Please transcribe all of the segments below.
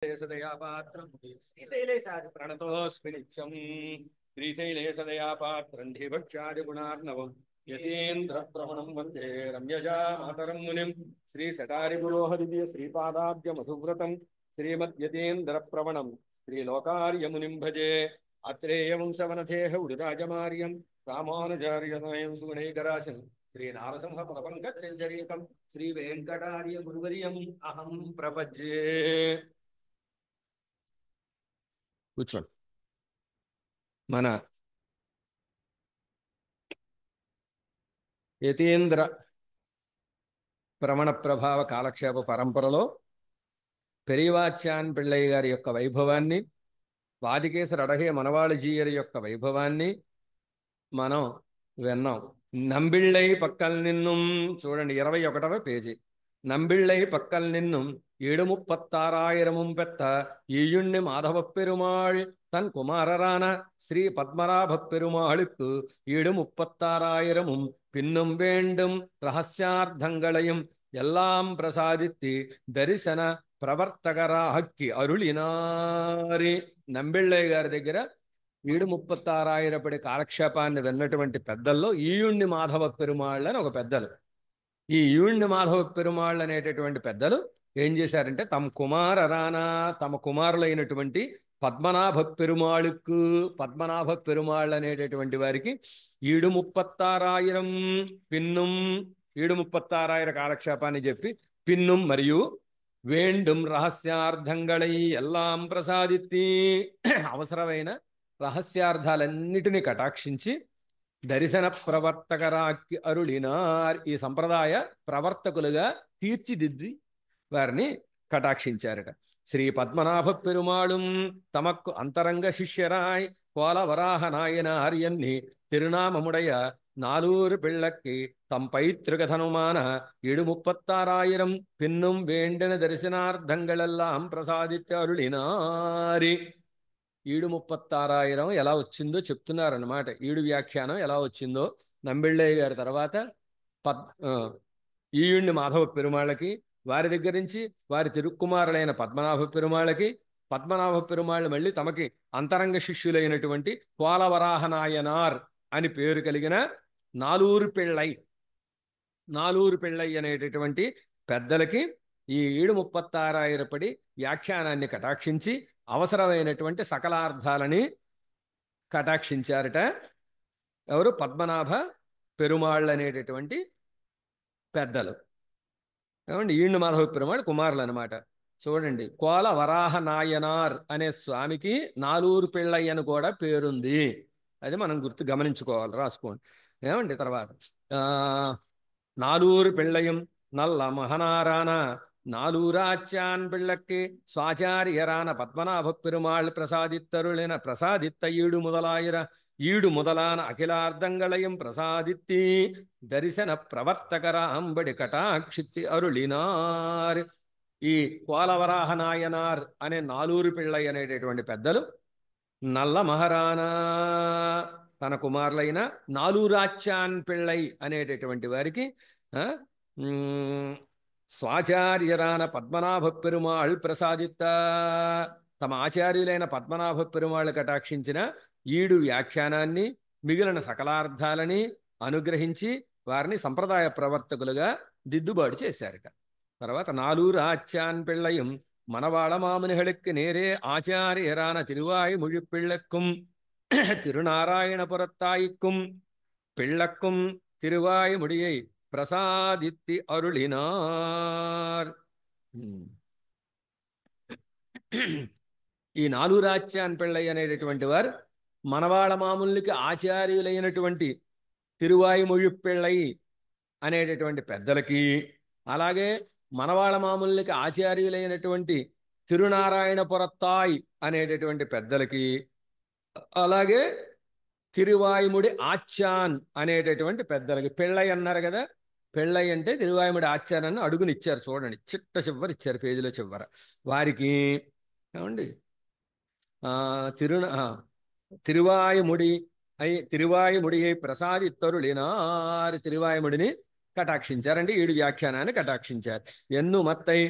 సదయాపాత్రం శ్రీశైలేశాది ప్రణతోస్మి నిత్యం శ్రీశైలేశదయాపాత్రం ధీభక్షాది గుణార్ణవం యతీంద్ర ప్రవణం వందే రమ్యజా మాతరం మునిం శ్రీ సటారి పురోహదివ్య శ్రీపాదాబ్జ మధువ్రతం శ్రీమద్యతీంద్ర ప్రవణం శ్రీలోకార్య మునిం భజే అత్రేయ వంశవనథేహ ఉడిరాజమార్యం రామానుజార్యనయం సుగుణైకరాశం శ్రీ నారసింహ ప్రపంకచంచరీకం శ్రీ వెంకటార్య గురువర్యం అహం ప్రపజ్యే. కూర్చోండి. మన యతీంద్ర ప్రవణ ప్రభావ కాలక్షేప పరంపరలో పెరియవాచ్యాన్ పిళ్ళయ్య గారి యొక్క వైభవాన్ని, వాదికేశ్వర అడహే మనవాళజీయరి యొక్క వైభవాన్ని మనం విన్నాం. నంబిళ్ళై పక్కల్ నిన్నుం చూడండి, 21వ పేజీ. நம்பிள்ளை பக்கல் நின்னும் 736,000 பெத்த ஈயுண்ணி மாதவப் பெருமாள் தன் குமாரரான ஸ்ரீ பத்மநாபப் பெருமாளுக்கு 736,000 பின்னும் வேண்டும் ரகசியார்த்தங்களையும் எல்லாம் பிரசாதித்து దర్శన ప్రవర్తకరాహక్కి అరుళినారి. నంబిళ్ళయ్య గారి దగ్గర 736,000 కాలక్షేపాన్ని విన్నటువంటి పెద్దల్లో ఈయుణ్ణి మాధవ పెరుమాళ్ళు అని ఒక పెద్దలు. ఈ ఈయుణ్ణి మాధవ పెరుమాళ్ళు అనేటటువంటి పెద్దలు ఏం చేశారంటే తమ కుమారులైనటువంటి పద్మనాభ పెరుమాళ్ళకు, పద్మనాభ పెరుమాళ్ళు అనేటటువంటి వారికి 736,000 పిన్నుం 736,000 కాలక్షేపాన్ని చెప్పి పిన్నుం మరియు వేండుం రహస్యార్థంగళై ఎల్లాం ప్రసాదిత్తి అవసరమైన రహస్యార్థాలన్నిటినీ కటాక్షించి దర్శన ప్రవర్తకరాకి అరుళినార్, ఈ సంప్రదాయ ప్రవర్తకులుగా తీర్చిదిద్ది వారిని కటాక్షించారట. శ్రీ పద్మనాభ పెరుమాళుం తమకు అంతరంగ శిష్యరాయ్ కోల వరాహ నాయనార్ ఎన్ని తిరునామముడయ నాలూరు పిళ్ళకి తమ్ పైతృకధనుమాన 736,000 పిన్నుం వేండిన దర్శనార్థంగళెల్లాం ప్రసాదిత్య అరుళినారి. 736,000 ఎలా వచ్చిందో చెప్తున్నారన్నమాట. 7 వ్యాఖ్యానం ఎలా వచ్చిందో నంబిళ్ళయ్య గారి తర్వాత ఈయుణ్ణి మాధవ పెరుమాళ్ళకి, వారి దగ్గర నుంచి వారి తిరుక్కుమారులైన పద్మనాభ పెరుమాళ్ళకి, పద్మనాభ పెరుమాళ్ళు మళ్ళీ తమకి అంతరంగ శిష్యులైనటువంటి కోలవరాహ నాయనార్ అని పేరు కలిగిన నాలూరు పిళ్ళై అనేటటువంటి పెద్దలకి ఈ 736,000 వ్యాఖ్యానాన్ని కటాక్షించి అవసరమైనటువంటి సకలార్థాలని కటాక్షించారట. ఎవరు? పద్మనాభ పెరుమాళ్ళు అనేటటువంటి పెద్దలు. ఏమండి, ఈండు మాధవ పెరుమాళ్ళు కుమారులు అనమాట. చూడండి, కోల వరాహ నాయనార్ అనే స్వామికి నాలూరు పిళ్ళయ్య అని కూడా పేరుంది. అది మనం గమనించుకోవాలి, రాసుకోండి. ఏమండి, తర్వాత నాలూరు పిళ్ళయం నల్ల మహనారాన నాలూరాచ్యాన్ పిళ్ళకి స్వాచార్యరాన పద్మనాభ పెరుమాళ్ ప్రసాదిత్తరుళిన ప్రసాదిత్త ఈడు முதலான అఖిలార్థంగళయం ప్రసాదిత్తి దర్శన ప్రవర్తకర అంబడి కటాక్షిత్తి అరుళినార్. ఈ కోలవరాహ నాయనార్ అనే నాలూరు పిళ్ళయ్య అనేటటువంటి పెద్దలు నల్ల మహారాణా తన కుమారులైన నాలూరాచ్యాన్ పిళ్ళై అనేటటువంటి వారికి స్వాచార్యరాన పద్మనాభ పెరుమాళ్ ప్రసాదిత్త తమ ఆచార్యులైన పద్మనాభ పెరుమాళ్ళు కటాక్షించిన 7 వ్యాఖ్యానాన్ని, మిగిలిన సకలార్థాలని అనుగ్రహించి వారిని సంప్రదాయ ప్రవర్తకులుగా దిద్దుబాటు చేశారట. తర్వాత నాలూరు ఆచ్యాన్ పిళ్ళయం మనవాళ మామునిகளுக்கு நேரே ஆச்சாரியரான திருவாய் மொழிப்பிள்ளக்கும் திருநாராயணபுரத்தாய்க்கும் பிள்ளக்கும் திருவாய் முடியை ప్రసాదిత్తి అరుళినార్. ఈ నాలూరాచ్యాన్ పిళ్ళయ్య అనేటటువంటి వారు మనవాళ మామూలుకి ఆచార్యులైనటువంటి తిరువాయిమొഴി పిళ్ళై అనేటటువంటి పెద్దలకి, అలాగే మనవాళ మామూలుకి ఆచార్యులైనటువంటి తిరునారాయణపురత్తాయ్ అనేటటువంటి పెద్దలకి, అలాగే తిరువాయిముడి ఆచ్యాన్ అనేటటువంటి పెద్దలకి. పెళ్ళై అన్నారు కదా, పెళ్ళై అంటే తిరువాయిముడి ఆచ్యాన్ అని అడుగునిచ్చారు. చూడండి, చిట్ట చివరి ఇచ్చారు పేజీలో చివర. వారికి ఏమండి తిరువాయిముడి ప్రసాదిత్తరుళినారు, తిరువాయిముడిని కటాక్షించారండి. 7 వ్యాఖ్యానాన్ని కటాక్షించారు. ఎన్ను మత్తై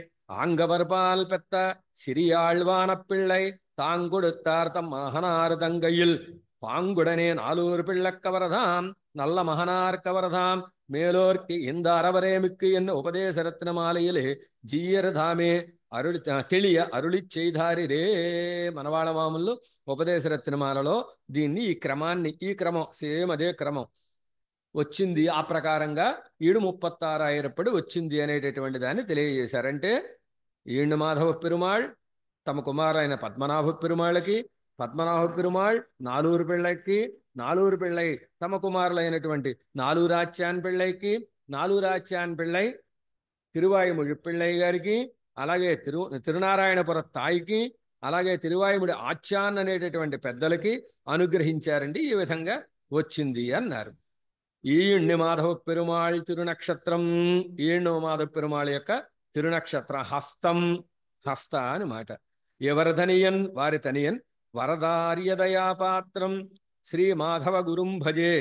ఆంగవర్పాల్ పెత్త சிறியாழ்வான பிள்ளை தாங்கொடுத்தார் தம் மகனார் தங்கையில் பாங்குடனே நாலூர் பிள்ளக்கவரதாம் நல்ல மகனார் கவரதாம் மேலோர்க்கு இந்த அறவரேமிக்கு என்ன உபதேச ரத்ன மாலையிலே ஜீயரதாமே అరుళి తెలియ అరుళి చేధారిరే మనవాళ మామూలు ఉపదేశ రత్నమాలలో దీన్ని ఈ క్రమం సేమ్ అదే క్రమం వచ్చింది. ఆ ప్రకారంగా 736 అయ్యేటప్పుడు వచ్చింది అనేటటువంటి దాన్ని తెలియజేశారంటే ఈండు మాధవ పెరుమాళ్ తమ కుమారులైన పద్మనాభ పెరుమాళ్ళకి, పద్మనాభ పెరుమాళ్ నాలూరు పిళ్ళకి, నాలూరు పిళ్ళై తమ కుమారులైనటువంటి నాలూరాచ్యాన్ పిళ్ళైకి, నాలూరాచ్యాన్ పిళ్ళై తిరువాయుముడి పిళ్ళై గారికి, అలాగే తిరునారాయణపుర తాయికి, అలాగే తిరువాయుముడి ఆచ్యాన్ అనేటటువంటి పెద్దలకి అనుగ్రహించారండి. ఈ విధంగా వచ్చింది అన్నారు. ఈణ్ణి మాధవ పెరుమాళ్ తిరునక్షత్రం, ఈణ్ణు మాధవ పెరుమాళ్ యొక్క తిరునక్షత్ర హస్తం, హస్త అని మాట. ఎవరధనియన్ వారి తనియన్ వరదార్యదయాపాత్రం శ్రీ మాధవ గురుం భజే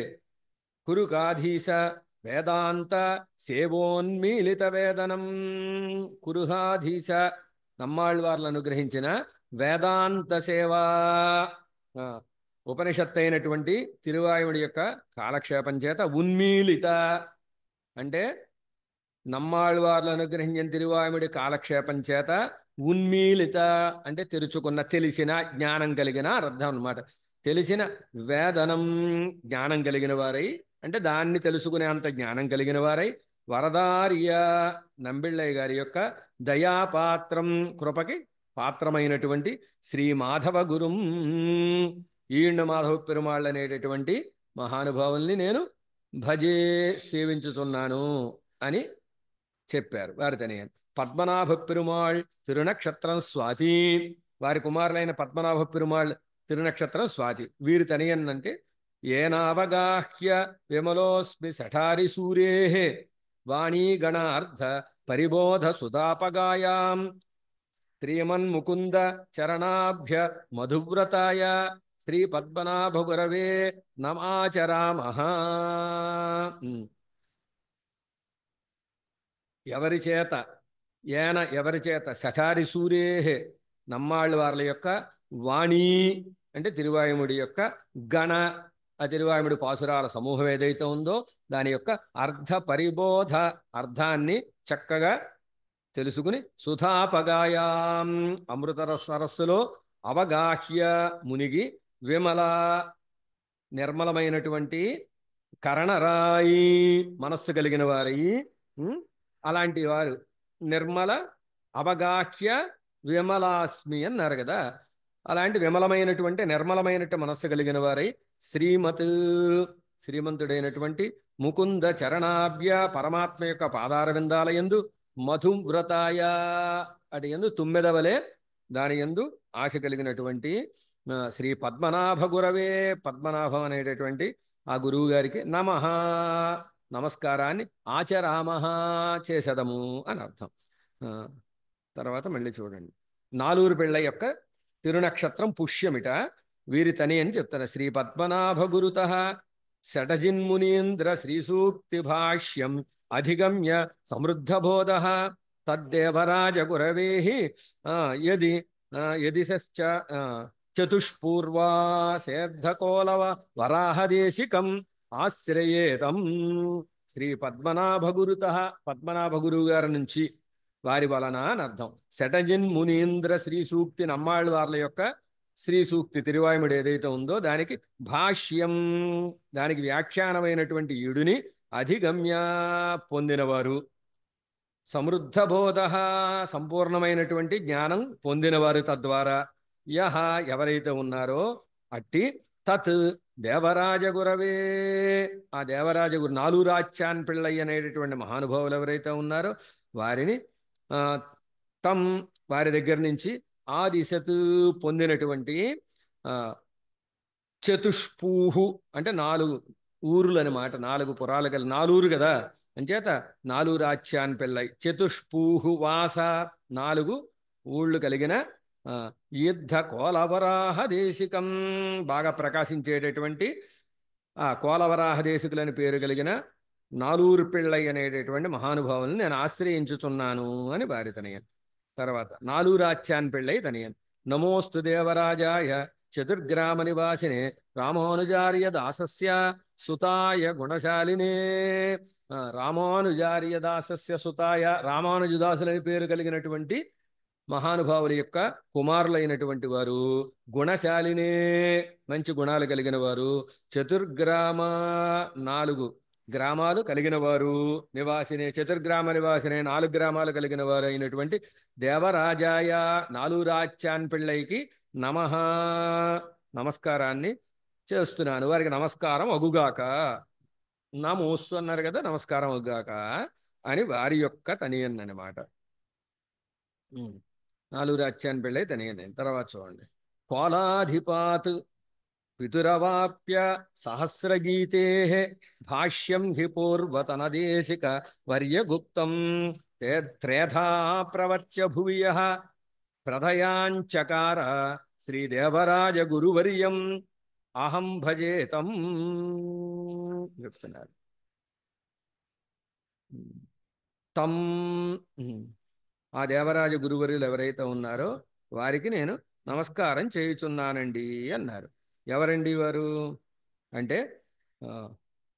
కురుకాధీశ వేదాంత సేవోన్మీలిత వేదనం. కురుహాధీశ నమ్మాళ్ళవార్లను అనుగ్రహించిన వేదాంత సేవా ఉపనిషత్తు అయినటువంటి తిరువాయుడి యొక్క కాలక్షేపం చేత ఉన్మీలిత అంటే నమ్మాళ్ళవార్లను అనుగ్రహించిన తిరువాయుడి కాలక్షేపం చేత ఉన్మీలిత అంటే తెరుచుకున్న, తెలిసిన, జ్ఞానం కలిగిన అర్థం అన్నమాట. తెలిసిన వేదనం జ్ఞానం కలిగిన వారై అంటే దాన్ని తెలుసుకునే అంత జ్ఞానం కలిగిన వారై వరదార్య నంబిళ్ళయ్య గారి యొక్క దయాపాత్రం కృపకి పాత్రమైనటువంటి శ్రీ మాధవ గురుం ఈండు మాధవ పెరుమాళ్ళు అనేటటువంటి మహానుభావుల్ని నేను భజే సేవించుతున్నాను అని చెప్పారు వారితోనే. పద్మనాభ పెరుమాళ్ తిరునక్షత్రం స్వాతి, వారి కుమారులైన పద్మనాభ పెరుమాళ్ తిరునక్షత్రం స్వాతి. వీరి తనయన్నంటే ఏనావగాహ్య విమలోస్మి సఠారి సూరే వాణీగణార్థ పరిబోధ సుధాపగాయాం శ్రీమన్ముకుంద చరణాభ్య మధువ్రతాయ శ్రీ పద్మనాభ గురవే నమాచరామః. ఎవరి చేత సఠారి సూరే నమ్మాళ్ళ వార్ల యొక్క వాణి అంటే తిరువాయుముడి యొక్క గణ, ఆ తిరువాయుముడి పాసురాల సమూహం ఏదైతే ఉందో దాని యొక్క అర్థ పరిబోధ అర్థాన్ని చక్కగా తెలుసుకుని సుధాపగాయాం అమృతర సరస్సులో అవగాహ్య మునిగి విమల నిర్మలమైనటువంటి కరణరాయి మనస్సు కలిగిన వారయి, అలాంటి వారు నిర్మల అవగాహ్య విమలాస్మి అన్నారు కదా. అలాంటి విమలమైనటువంటి నిర్మలమైనటువంటి మనస్సు కలిగిన వారై శ్రీమంతుడైనటువంటి ముకుంద చరణాభ్య పరమాత్మ యొక్క పాదార విందాల యందు మధువ్రతాయ అటు యందు తుమ్మెదవలే దాని యందు ఆశ కలిగినటువంటి శ్రీ పద్మనాభ గురవే పద్మనాభం అనేటటువంటి ఆ గురువు గారికి నమః నమస్కారాన్ని ఆచరామః చేసదము అని అర్థం. తర్వాత మళ్ళీ చూడండి, నాలూరు పిళ్ళ యొక్క తిరునక్షత్రం పుష్యమిట. వీరి తని అని చెప్తారు. శ్రీ పద్మనాభ గురుత షటజిన్మునీంద్ర శ్రీసూక్తి భాష్యం అధిగమ్య సమృద్ధబోధ తద్దేవరాజ గురవే యది చతుష్పూర్వా సేద్ధకోలవ వరాహదేశికం ఆశ్రయేతం. శ్రీ పద్మనాభ గురుత పద్మనాభ గురువు గారి నుంచి వారి వలన అని అర్థం. శటజిన్ మునీంద్ర శ్రీ సూక్తి నమ్మాళ్ళ వార్ల యొక్క శ్రీ సూక్తి తిరువాయుముడు ఏదైతే ఉందో దానికి భాష్యం, దానికి వ్యాఖ్యానమైనటువంటి ఈడుని అధిగమ్య పొందినవారు, సమృద్ధ బోధ సంపూర్ణమైనటువంటి జ్ఞానం పొందినవారు, తద్వారా యహ ఎవరైతే ఉన్నారో అట్టి తత్ దేవరాజ గురవే ఆ దేవరాజ గురు నాలూరాచ్యాన్ పిళ్ళయ్య అనేటటువంటి మహానుభావులు ఎవరైతే ఉన్నారో వారిని తం వారి దగ్గర నుంచి ఆదిశత్ పొందినటువంటి చతుష్పూహు అంటే 4 ఊరులు అనమాట. 4 పురాలు గల నాలూరు కదా అంచేత నాలూరాచ్యాన్ పిళ్ళై చతుష్పూహు వాస 4 ఊళ్ళు కలిగిన యుద్ధ కోలవరాహ దేశికం బాగా ప్రకాశించేటటువంటి ఆ కోలవరాహ దేశికులని పేరు కలిగిన నాలూరు పిళ్ళై అనేటటువంటి మహానుభావులను నేను ఆశ్రయించుచున్నాను అని భారతనయ్య. తర్వాత నాలూరాచ్యాన్ పిళ్ళై తనియన్. నమోస్తు దేవరాజాయ చతుర్గ్రామ నివాసినే రామానుజార్య దాసస్య సుతాయ గుణశాలినే. రామానుజార్య దాసస్య సుతాయ, రామానుజదాసులని పేరు కలిగినటువంటి మహానుభావుల యొక్క కుమారులైనటువంటి వారు, గుణశాలినే మంచి గుణాలు కలిగిన వారు, చతుర్గ్రామ 4 గ్రామాలు కలిగిన వారు, నివాసినే చతుర్గ్రామ నివాసినే 4 గ్రామాలు కలిగిన వారు అయినటువంటి దేవరాజాయ నాలూరాచ్యాన్ పిళ్ళైకి నమః నమస్కారాన్ని చేస్తున్నాను. వారికి నమస్కారం అగుగాక. నమోస్తు అన్నారు కదా, నమస్కారం అగుగాక అని వారి యొక్క తనియన్ అనమాట. నాలూరాచ్యాన్ పిళ్ళై తనియన్. తర్వాత చూడండి. కోలాధిపాత్ పితురవాప్య సహస్రగీతే భాష్యం హి పూర్వతనదేశిక వర్యగుప్తం త్రేధా ప్రవర్చ్య భువియ ప్రధయాంచకార శ్రీదేవరాజ గురువర్యం అహం భజేతం చెప్తున్నారు. తం ఆ దేవరాజ గురువర్యులు ఎవరైతే ఉన్నారో వారికి నేను నమస్కారం చేయుచున్నానండి అన్నారు. ఎవరండి వారు అంటే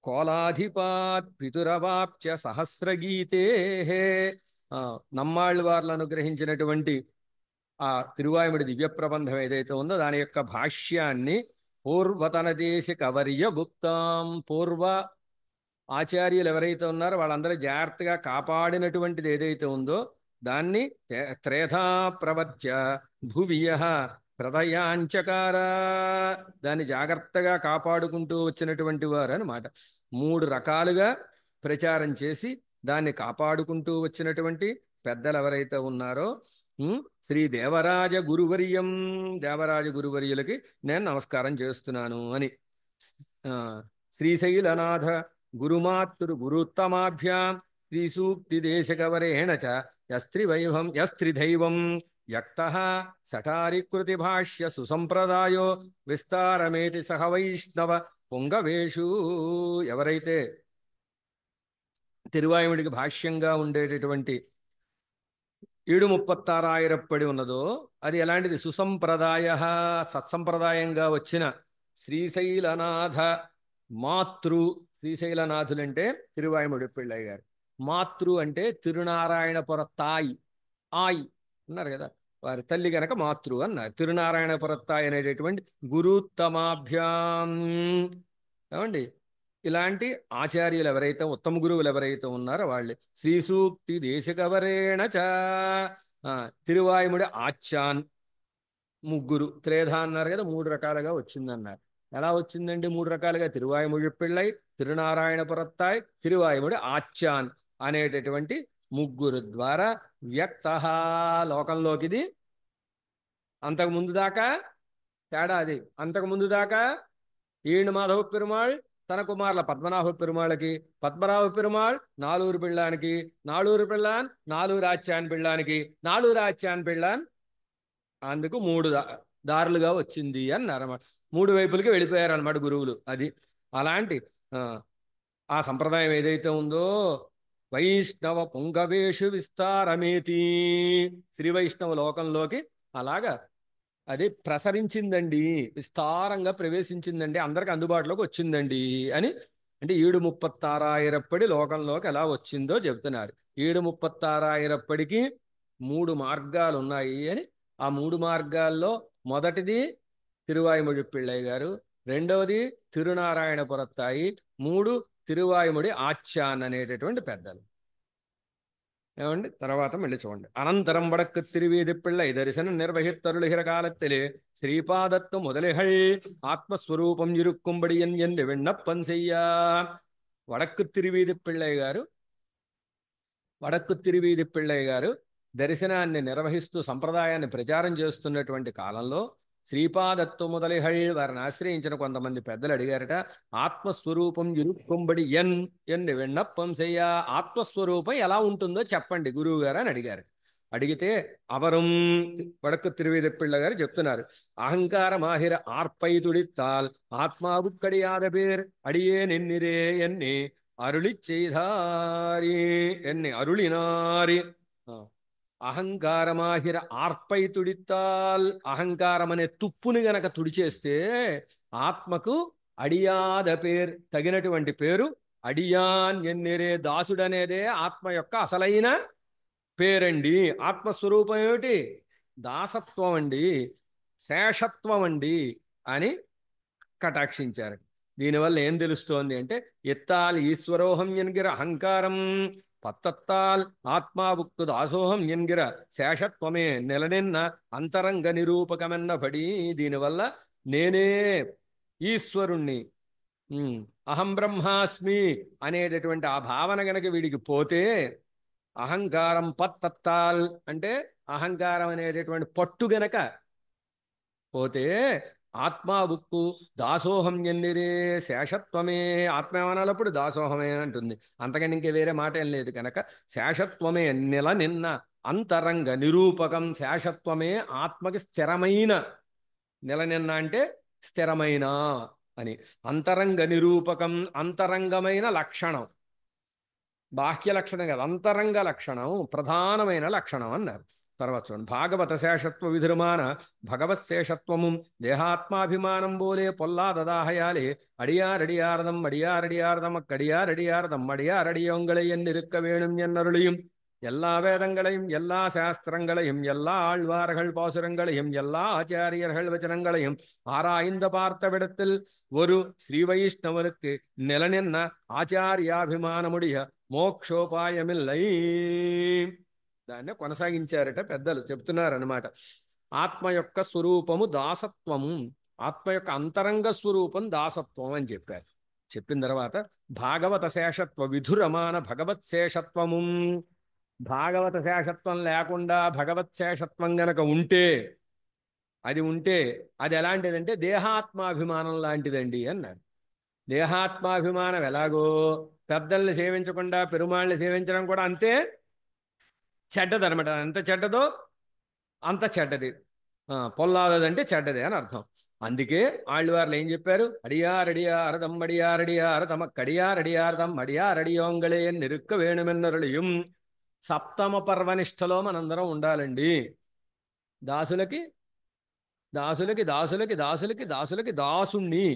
కోలాధిపాత్ పితురవాప్య సహస్రగీతే, నమ్మాళ్ళు వార్లను అనుగ్రహించినటువంటి ఆ తిరువాయుముడి దివ్య ప్రబంధం ఏదైతే ఉందో దాని యొక్క భాష్యాన్ని పూర్వతన దేశిక వర్య గుప్తాం, పూర్వ ఆచార్యులు ఎవరైతే ఉన్నారో వాళ్ళందరూ జాగ్రత్తగా కాపాడినటువంటిది ఏదైతే ఉందో దాన్ని త్రేధా ప్రవర్త్య భువియ ప్రదయాంచకార, దాన్ని జాగ్రత్తగా కాపాడుకుంటూ వచ్చినటువంటి వారు అనమాట. 3 రకాలుగా ప్రచారం చేసి దాన్ని కాపాడుకుంటూ వచ్చినటువంటి పెద్దలు ఎవరైతే ఉన్నారో శ్రీ దేవరాజ గురువర్యం, దేవరాజ గురువర్యులకి నేను నమస్కారం చేస్తున్నాను అని. శ్రీశైలనాథ గురుమాతృ గురుత్తమాభ్యాం శ్రీసూక్తి దేశకవరేణ చ యస్త్రిదైవం యక్తః సఠారికృతి భాష్య సుసంప్రదాయో విస్తారమేతి సహ వైష్ణవ పొంగవేషు. ఎవరైతే తిరువాయుముడికి భాష్యంగా ఉండేటటువంటి 736 ఉన్నదో అది ఎలాంటిది? సుసంప్రదాయ, సత్సంప్రదాయంగా వచ్చిన శ్రీశైలనాథ మాతృ. శ్రీశైలనాథులంటే తిరువాయుముడి పిళ్ళై గారు. మాతృ అంటే తిరునారాయణపుర తాయి, ఆయి అన్నారు కదా, వారి తల్లి గనక మాతృ అన్నారు. తిరునారాయణపురత్తాయి అనేటటువంటి గురుత్తమాభ్యాం. ఏమండి, ఇలాంటి ఆచార్యులు ఎవరైతే, ఉత్తమ గురువులు ఎవరైతే ఉన్నారో వాళ్ళే. శ్రీసూక్తి దేశకవరేణ చ, తిరువాయుముడి ఆచ్యాన్, 3 త్రేధ అన్నారు కదా, 3 రకాలుగా వచ్చిందన్నారు. ఎలా వచ్చిందండి 3 రకాలుగా? తిరువాయుముడి పిళ్ళై, తిరునారాయణపురత్తాయ్, తిరువాయుముడి ఆచ్యాన్ అనేటటువంటి 3 ద్వారా వ్యక్త లోకంలోకి. ఇది అంతకుముందు దాకా తేడా. అది అంతకుముందు దాకా ఏడు మాధవ పెరుమాళ్ తన కుమారుల పద్మనాభ పెరుమాళ్ళకి, పద్మనాభ పెరుమాళ్ నాలూరు పిళ్ళానికి, నాలూరు పిళ్ళాన్ నాలూరాచ్యాన్ పిళ్ళానికి, నాలూరాచ్యాన్ పిళ్ళాన్ అందుకు 3 దారులుగా వచ్చింది అన్నారన్నమాట. 3 వైపులకి వెళ్ళిపోయారన్నమాట గురువులు. అది అలాంటి ఆ సంప్రదాయం ఏదైతే ఉందో వైష్ణవ పుంగవేషు విస్తారమేతి, శ్రీ వైష్ణవ లోకంలోకి అలాగా అది ప్రసరించిందండి, విస్తారంగా ప్రవేశించిందండి, అందరికి అందుబాటులోకి వచ్చిందండి అని. అంటే 736 లోకంలోకి ఎలా వచ్చిందో చెబుతున్నారు. 736 3 మార్గాలు ఉన్నాయి అని. ఆ 3 మార్గాల్లో మొదటిది తిరువాయుముడి పిళ్ళై గారు, రెండవది తిరునారాయణపురత్తాయి, 3 తిరువాయుముడి ఆచ్యాన్ అనేటటువంటి పెద్దలు. ఏమండి, తర్వాత మళ్ళీ చూడండి. అనంతరం వడక్కు తిరువీధి పిళ్ళై దర్శనం నిర్వహిత్తరుళిహిర కాలத்திலே శ్రీపాదత్తు முதலிகள் ఆత్మస్వరూపం ఇరుక్కుబడి ఎన్ని విన్నప్పం చెయ్యా. వడక్కు తిరువీధి పిళ్ళై గారు దర్శనాన్ని నిర్వహిస్తూ సంప్రదాయాన్ని ప్రచారం చేస్తున్నటువంటి కాలంలో శ్రీపాదత్తు முதலிகள் వారిని ఆశ్రయించిన కొంతమంది పెద్దలు అడిగారట, ఆత్మస్వరూపం ఇరుక్కుబడి ఎన్ని విన్నప్పం చెయ్యా, ఆత్మస్వరూపం ఎలా ఉంటుందో చెప్పండి గురువు గారు అని అడిగారు. అడిగితే అవరం వడక్కు తిరువీధి పిళ్ళ గారు చెప్తున్నారు, అహంకార మాహిర ఆర్పైతుడిత్తాల్ ఆత్మావుక్కడియాద పేర్ అడియే నిన్నిరే ఎన్ని అరుళి చేధారి ఎన్ని అరుళినారి. అహంకారమాహిర ఆర్పై తుడిత్తాల్ అహంకారం అనే తుప్పుని గనక తుడిచేస్తే ఆత్మకు అడియాద పేరు తగినటువంటి పేరు అడియాన్ ఎన్నిరే దాసుడనేదే ఆత్మ యొక్క అసలైన పేరండి. ఆత్మస్వరూపం ఏమిటి? దాసత్వం అండి, శేషత్వం అండి అని కటాక్షించారు. దీనివల్ల ఏం తెలుస్తోంది అంటే ఎత్తాల్ ఈశ్వరోహం ఎన్గిర అహంకారం పత్తత్తాల్ ఆత్మాభుక్తు దాసోహం ఎన్గిర శేషత్వమే నెలనిన్న అంతరంగ నిరూపకమెన్నబడి దీనివల్ల నేనే ఈశ్వరుణ్ణి అహం బ్రహ్మాస్మి అనేటటువంటి ఆ భావన గనక వీడికి పోతే అహంకారం పత్తత్తాల్ అంటే అహంకారం అనేటటువంటి పట్టు గనక పోతే ఆత్మావుక్కు దాసోహం ఎన్నిరే శేషత్వమే ఆత్మేమనాలప్పుడు దాసోహమే అంటుంది. అంతకని ఇంకే వేరే మాట ఏం లేదు కనుక శేషత్వమే నిన్న అంతరంగ నిరూపకం. శేషత్వమే ఆత్మకి స్థిరమైన నిన్న అంటే స్థిరమైన అని. అంతరంగ నిరూపకం అంతరంగమైన లక్షణం, బాహ్య లక్షణం కాదు, అంతరంగ లక్షణం, ప్రధానమైన లక్షణం అన్నారు. తర్వాత చూడండి, భాగవత శేషత్వ విధురుమాన భగవత్ శేషత్వము దేహాత్మాభిమానం పోలే పొల్లాదదాహయాలే అడియారడియారదం అడియారడియారదం అక్కడియారడియారదం అడియారడియోంగళை இருக்க வேணும் என்னருளியும் எல்லா வேதங்களையும் எல்லா சாஸ்திரங்களையும் எல்லா ஆழ்வார்கள் பாசுரங்களையும் எல்லா ஆச்சாரியர்கள் வச்சனங்களையும் ஆராய்ந்து பார்த்தவிடத்தில் ஒரு ஸ்ரீ வைஷ்ணவனுக்கு நிலநின்ன ఆచార్యాభిమానముడియ మోక్షోపాయమిల్లై. దాన్ని కొనసాగించారట పెద్దలు, చెప్తున్నారనమాట. ఆత్మ యొక్క స్వరూపము దాసత్వము, ఆత్మ యొక్క అంతరంగ స్వరూపం దాసత్వం అని చెప్పారు. చెప్పిన తర్వాత భాగవత శేషత్వ విధురమాన భగవత్ శేషత్వము, భాగవత శేషత్వం లేకుండా భగవత్ శేషత్వం గనక ఉంటే అది ఎలాంటిదంటే దేహాత్మాభిమానం లాంటిదండి అన్నారు. దేహాత్మాభిమానం ఎలాగో పెద్దల్ని సేవించకుండా పెరుమాళ్ళని సేవించడం కూడా అంతే చెడ్డదనమాట. ఎంత చెడ్డదో అంత చెడ్డది. పొల్లాదదంటే చెడ్డదే అని అర్థం. అందుకే ఆళ్ళవార్లు ఏం చెప్పారు? అడియారడియారదం అడియారడియారదం అక్కడియారడియారదం అడియారడియోంగళే నిరుక్క వేణుమెన్నరుళియం. సప్తమ పర్వనిష్టలో మనందరం ఉండాలండి. దాసులకి దాసులకి దాసులకి దాసులకి దాసులకి దాసుణ్ణి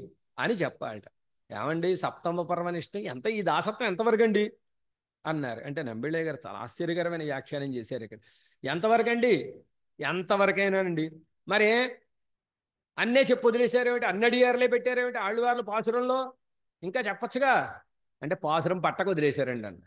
అని చెప్పాలట. ఏమండి సప్తమ పర్వనిష్ట ఎంత, ఈ దాసత్వం ఎంతవరకు అండి అన్నారు. అంటే నంబిళ్ళే గారు చాలా ఆశ్చర్యకరమైన వ్యాఖ్యానం చేశారు ఇక్కడ. ఎంతవరకు అండి? ఎంతవరకైనానండి. మరి అన్నే చెప్పు వదిలేశారేమిటి? అన్నడియారులే పెట్టారేమిటి ఆళ్ళవార్లు పాసురంలో? ఇంకా చెప్పచ్చుగా అంటే పాసురం పట్టకు వదిలేశారండి అన్న.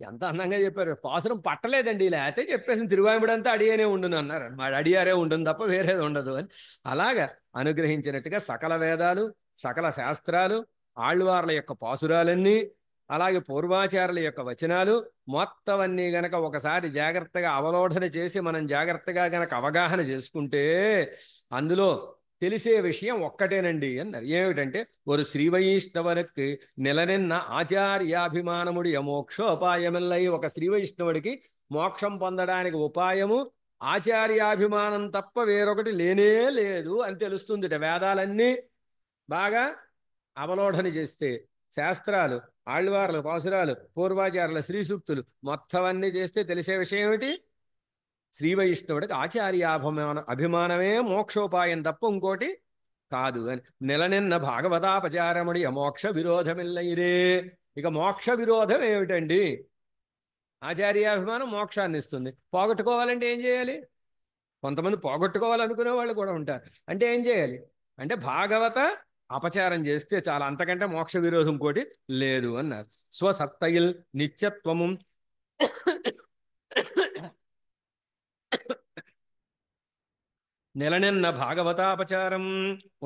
ఎంత అందంగా చెప్పారు. పాసురం పట్టలేదండి, లేకపోతే చెప్పేసి తిరువాయుముడంతా అడియానే ఉండును అన్నారు. మా అడియారే ఉండును తప్ప వేరేది ఉండదు అని అలాగా అనుగ్రహించినట్టుగా సకల వేదాలు, సకల శాస్త్రాలు, ఆళ్వార్ల యొక్క పాసురాలన్నీ, అలాగే పూర్వాచారుల యొక్క వచనాలు మొత్తం అన్నీ గనక ఒకసారి జాగ్రత్తగా అవలోఢన చేసి మనం జాగ్రత్తగా గనక అవగాహన చేసుకుంటే అందులో తెలిసే విషయం ఒక్కటేనండి అన్నారు. ఏమిటంటే ఒక శ్రీ వైష్ణవునికి నిలనిన్న ఆచార్యాభిమానముడి మోక్షోపాయమిల్లై. ఒక శ్రీ వైష్ణవుడికి మోక్షం పొందడానికి ఉపాయము ఆచార్యాభిమానం తప్ప వేరొకటి లేనే లేదు అని తెలుస్తుంది. వేదాలన్నీ బాగా అవలోఢన చేస్తే, శాస్త్రాలు, ఆళ్వార్ల పాసురాలు, పూర్వాచారుల శ్రీ సూక్తులు మొత్తం అన్నీ చేస్తే తెలిసే విషయం ఏమిటి? శ్రీ వైష్ణవుడికి అభిమానమే మోక్షోపాయం తప్ప ఇంకోటి కాదు అని. నిలనిన్న భాగవతాపచారముడి మోక్ష విరోధమిల్లైరే. ఇక మోక్ష విరోధం ఏమిటండి? ఆచార్యాభిమానం మోక్షాన్ని ఇస్తుంది. పోగొట్టుకోవాలంటే ఏం చేయాలి? కొంతమంది పోగొట్టుకోవాలనుకునే వాళ్ళు కూడా ఉంటారు. అంటే ఏం చేయాలి అంటే భాగవత అపచారం చేస్తే చాలా, అంతకంటే మోక్ష విరోధం ఇంకోటి లేదు అన్నారు. స్వసత్తయిల్ నిత్యత్వము நிலனென்ன பாகவதாபச்சாரம்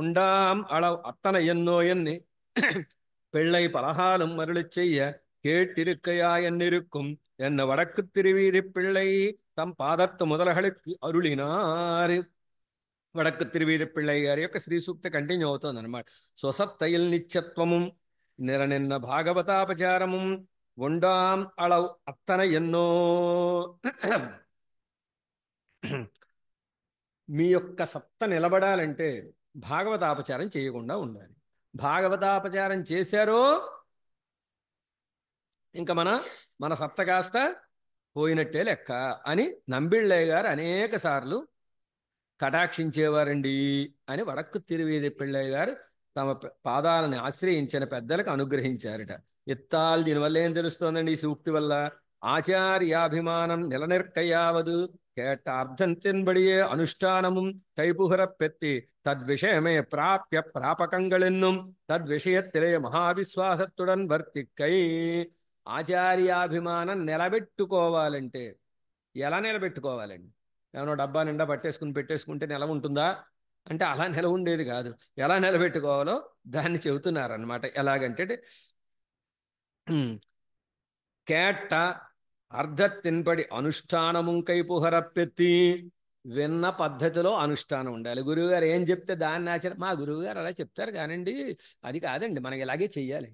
உண்டாம் அளவு அத்தனை என்னோ எண்ணி பிள்ளை பலகாலம் மருளிச் செய்ய கேட்டிருக்கையா என்னிருக்கும் என்ன வடக்கு திருவீதி பிள்ளை தம் பாதத்து முதல்களுக்கு అరుళినారు. వడకు తిరువీధి పిళ్ళయ్య గారి యొక్క శ్రీ సూక్త కంటిన్యూ అవుతుంది అనమాట. స్వసత్తయిల్ నిత్యత్వము నిలనిన్న భాగవతాపచారము ఉండాం అళవు అత్తన ఎన్నో. మీ యొక్క సత్త నిలబడాలంటే భాగవతాపచారం చేయకుండా ఉండాలి. భాగవతాపచారం చేశారో ఇంకా మన సత్త కాస్త పోయినట్టే లెక్క అని నంబిళ్ళయ్య గారు అనేక సార్లు కటాక్షించేవారండి అని వడక్కు తిరువీధి పిళ్ళయ్య గారు తమ పాదాలను ఆశ్రయించిన పెద్దలకు అనుగ్రహించారట. ఎత్తాలు దీనివల్ల ఏం తెలుస్తోందండి? ఈ సూక్తి వల్ల ఆచార్యాభిమానం నిలనిర్కయావదు కేట అర్థం తినబడియే అనుష్ఠానము కైపుహరపెత్తి తద్విషయమే ప్రాప్య ప్రాపకంగళెన్నుం తద్విషయత్తిలే మహావిశ్వాసత్తుడన్ వర్తిక్కై. ఆచార్యాభిమానం నిలబెట్టుకోవాలంటే ఎలా నిలబెట్టుకోవాలండి? ఏమన్నా డబ్బా నిండా పట్టేసుకుని పెట్టేసుకుంటే నిల ఉంటుందా అంటే అలా నిల ఉండేది కాదు. ఎలా నిలబెట్టుకోవాలో దాన్ని చెబుతున్నారనమాట. ఎలాగంటే కేట్ట అర్ధత్తిన్పడి అనుష్ఠానము కైపుహరపెత్తి, విన్న పద్ధతిలో అనుష్ఠానం ఉండాలి. గురువుగారు ఏం చెప్తే దాన్ని ఆచరణ. మా గురువుగారు అలా చెప్తారు కానండి, అది కాదండి, మనకి ఇలాగే చెయ్యాలి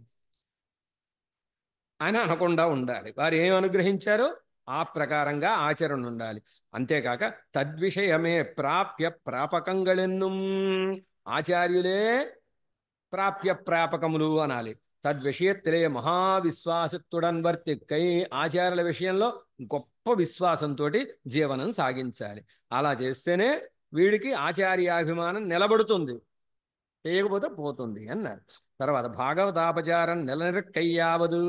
అని అనకుండా ఉండాలి. వారు ఏం అనుగ్రహించారో ఆ ప్రకారంగా ఆచరణ ఉండాలి. అంతేకాక తద్విషయమే ప్రాప్య ప్రాపకంగళెన్ను, ఆచార్యులే ప్రాప్య ప్రాపకములు అనాలి. తద్విషయత్తిలే మహావిశ్వాసత్తుడన్ వర్తిక్కై, ఆచార్యుల విషయంలో గొప్ప విశ్వాసంతో జీవనం సాగించాలి. అలా చేస్తేనే వీడికి ఆచార్యాభిమానం నిలబడుతుంది, చేయకపోతే పోతుంది అన్నారు. తర్వాత భాగవతాపచారం నిలనిర్కయ్యావదు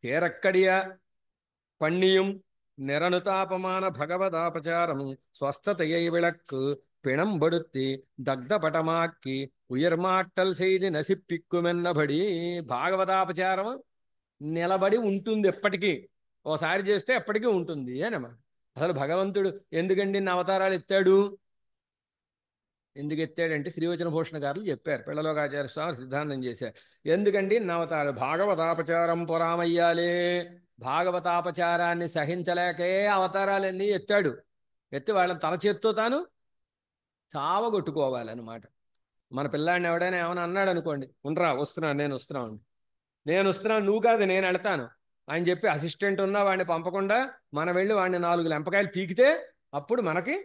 తీరక్కడియ పణ్ణియం నిరనుతాపమాన భగవదాపచారం స్వస్థతயை విளக்கு பிணம்படுத்தி దగ్ధపటమాక్కి ఉయర్మాట్టల్ செய்தி నసిప్పిక్కుమెన్నబడి. భాగవతాపచారం నిలబడి ఉంటుంది ఎప్పటికీ, ఓసారి చేస్తే ఎప్పటికీ ఉంటుంది అనమాట. అసలు భగవంతుడు ఎందుకండి ఇన్ని అవతారాలు ఎత్తాడు? ఎందుకు ఎత్తాడంటే శ్రీవచన భూషణ గారు చెప్పారు, పిల్లలోకాచార్య స్వామి సిద్ధాంతం చేశారు. ఎందుకండి ఇన్ని అవతారాలు? భాగవతాపచారం పురామయ్యాలే, భాగవతాపచారాన్ని సహించలేకే అవతారాలన్నీ ఎత్తాడు. ఎత్తి వాళ్ళని తన చేత్తో తాను చావగొట్టుకోవాలన్నమాట. మన పిల్లాడిని ఎవడైనా ఏమైనా అన్నాడు అనుకోండి, ఉండరా వస్తున్నాను, నేను వస్తున్నాను నువ్వు కాదు నేను వెళ్తాను అని చెప్పి అసిస్టెంట్ ఉన్నా వాడిని పంపకుండా మనం వెళ్ళి వాడిని 4 లెంపకాయలు పీకితే అప్పుడు మనకి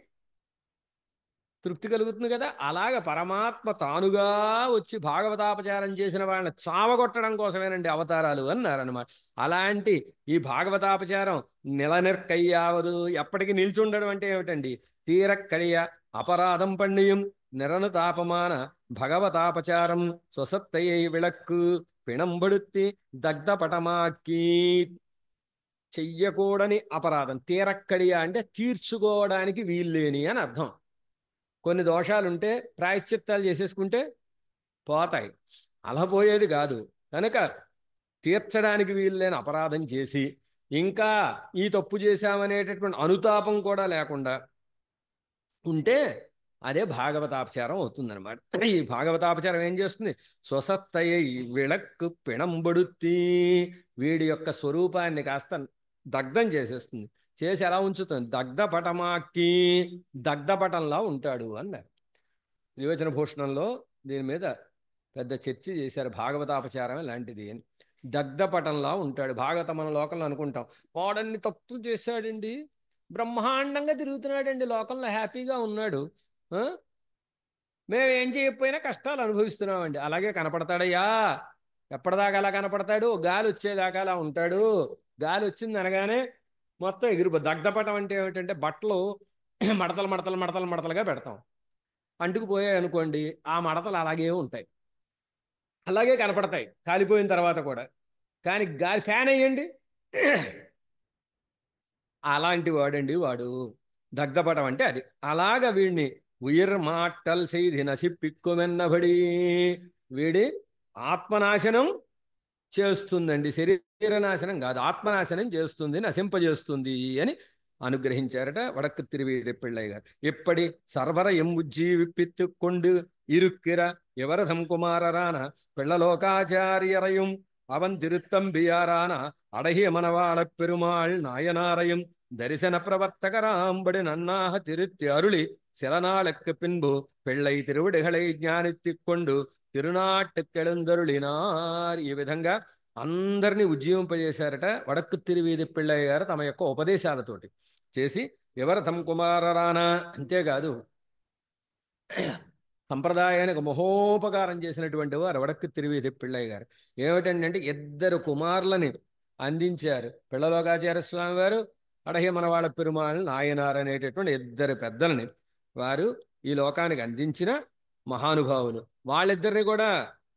తృప్తి కలుగుతుంది కదా. అలాగ పరమాత్మ తానుగా వచ్చి భాగవతాపచారం చేసిన వాళ్ళని చావగొట్టడం కోసమేనండి అవతారాలు అన్నారనమాట. అలాంటి ఈ భాగవతాపచారం నిలనిర్కయ్యావదు, ఎప్పటికీ నిల్చుండడం అంటే ఏమిటండి? తీరక్కడియ అపరాధం పణ్ణియం నిరనుతాపమాన భగవతాపచారం స్వసత్తయ్యై విளக்கு పిణంబడుత్తి దగ్ధపటమాక్కీ. చెయ్యకూడని అపరాధం, తీరక్కడియ అంటే తీర్చుకోవడానికి వీల్లేని అని అర్థం. కొన్ని దోషాలుంటే ప్రాయశ్చిత్తాలు చేసేసుకుంటే పోతాయి, అలా పోయేది కాదు. కనుక తీర్చడానికి వీల్లేని అపరాధం చేసి ఇంకా ఈ తప్పు చేశామనేటటువంటి అనుతాపం కూడా లేకుండా ఉంటే అదే భాగవతాపచారం అవుతుందన్నమాట. ఈ భాగవతాపచారం ఏం చేస్తుంది? స్వసత్తయ్య విళక్కు పిణంబడుతీ, వీడి యొక్క స్వరూపాన్ని కాస్త దగ్ధం చేసేస్తుంది. చేసి ఎలా ఉంచుతుంది? దగ్ధపటమాక్కి, దగ్ధపటంలా ఉంటాడు అన్నారు. త్రివచన భూషణంలో దీని మీద పెద్ద చర్చ చేశారు. భాగవతాపచారం లాంటిది అని. దగ్ధపటంలా ఉంటాడు. భాగవతం మన లోకంలో అనుకుంటాం, వాడన్ని తప్పు చేశాడండి, బ్రహ్మాండంగా తిరుగుతున్నాడండి, లోకంలో హ్యాపీగా ఉన్నాడు, మేము ఏం చేయకపోయినా కష్టాలు అనుభవిస్తున్నామండి. అలాగే కనపడతాడయ్యా. ఎప్పటిదాకా అలా కనపడతాడు? గాలి వచ్చేదాకా అలా ఉంటాడు. గాలి వచ్చింది అనగానే మొత్తం ఎగిరిపో. దగ్ధపటం అంటే ఏమిటంటే బట్టలు మడతలు మడతలు మడతలు మడతలుగా పెడతాం, అంటుకుపోయాయి అనుకోండి, ఆ మడతలు అలాగే ఉంటాయి, అలాగే కనపడతాయి కాలిపోయిన తర్వాత కూడా. కానీ గాలి ఫ్యాన్ అయ్యండి, అలాంటి వాడండి వాడు. దగ్ధపటం అంటే అది. అలాగ వీడిని ఉయిర్ మాటల్ செய்தி నసిప్పిక్కుమెన్నబడి, వీడి ఆత్మనాశనం చేస్తుందండి, శరీర నాశనం కాదు, ఆత్మనాశనం చేస్తుంది, నశింపజేస్తుంది అని అనుగ్రహించారట వడక్కు తిరువీధి పిళ్ళయ్య గారు. ఇప్పటి సర్వర ఎమ్ముజ్జీవిప్పిత్తు కొండు ఇరుక్కిర యువరథం కుమారరాన పిళ్ళలోకాచార్యరయం அவன் திருத்தம்பியாரான அடகிய மணவாள பெருமாள் நாயனாரையும் தரிசன பிரவர்த்தகராம்படி நன்னாக திருத்தி அருளி சில நாளுக்கு பின்பு பிள்ளை திருவிடுகளை జ్ఞానిత్తిக் கொண்டு తిరునాట్టుకెళందరుళినార్. ఈ విధంగా అందరినీ ఉజ్జీవింపజేశారట వడక్కు తిరువీధి పిళ్ళయ్య గారు తమ యొక్క ఉపదేశాలతోటి చేసి. వివరథం కుమారరాన అంతేకాదు, సంప్రదాయానికి మహోపకారం చేసినటువంటి వారు వడక్కు తిరువీధి పిళ్ళయ్య గారు. ఏమిటంటే 2 కుమారులని అందించారు. పిళ్ళలోకాచార్య స్వామి వారు, అడహే మనవాళ పెరుమాళ్ నాయనార్ అనేటటువంటి ఇద్దరు పెద్దలని వారు ఈ లోకానికి అందించిన మహానుభావులు. వాళ్ళిద్దరిని కూడా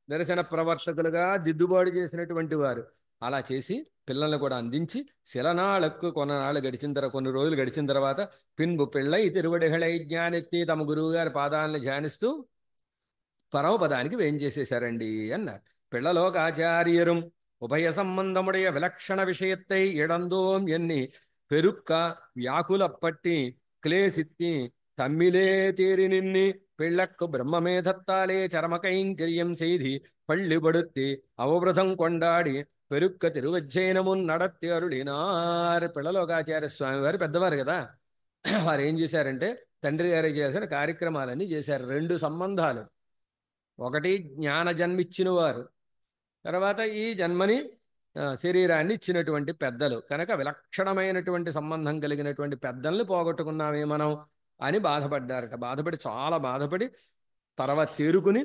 దర్శన ప్రవర్తకులుగా దిద్దుబాటు చేసినటువంటి వారు. అలా చేసి పిల్లల్ని కూడా అందించి శిలనాళ్ళకు కొన్నాళ్ళు గడిచిన తర్వాత, కొన్ని రోజులు గడిచిన తర్వాత పిన్బు పిళ్ళై తిరువడిహళై జ్ఞానెత్తి తమ గురువు గారి పాదాలను ధ్యానిస్తూ పరమపదానికి వేంచేసేశారండి అన్నారు. పిళ్ళలోకాచార్యரும் ఉభయ సంబంధముடைய విలక్షణ విషయத்தை ఇడందోం ఎన్ని పెరుక్క వ్యాకులప్పట్టి క్లేసిత్తి తమ్మిలే తీరి నిన్ని పిళ్ళక్కు బ్రహ్మమేధత్తాలే చరమకైంకర్యం செய்தி పళ్ళిబడుత్తి అవబృధం కొండాడి పెరుక్క తిరువజ్జయనమున్ నడత్తి అరుడినార్. పిళ్ళలోకాచార్య స్వామి వారు పెద్దవారు కదా, వారు ఏం చేశారంటే తండ్రి గారు చేసిన కార్యక్రమాలన్నీ చేశారు. రెండు సంబంధాలు, ఒకటి జ్ఞాన జన్మిచ్చిన వారు, తర్వాత ఈ జన్మని శరీరాన్ని ఇచ్చినటువంటి పెద్దలు కనుక విలక్షణమైనటువంటి సంబంధం కలిగినటువంటి పెద్దల్ని పోగొట్టుకున్నామే మనం అని బాధపడ్డారట. బాధపడి చాలా బాధపడి తర్వాత తేరుకుని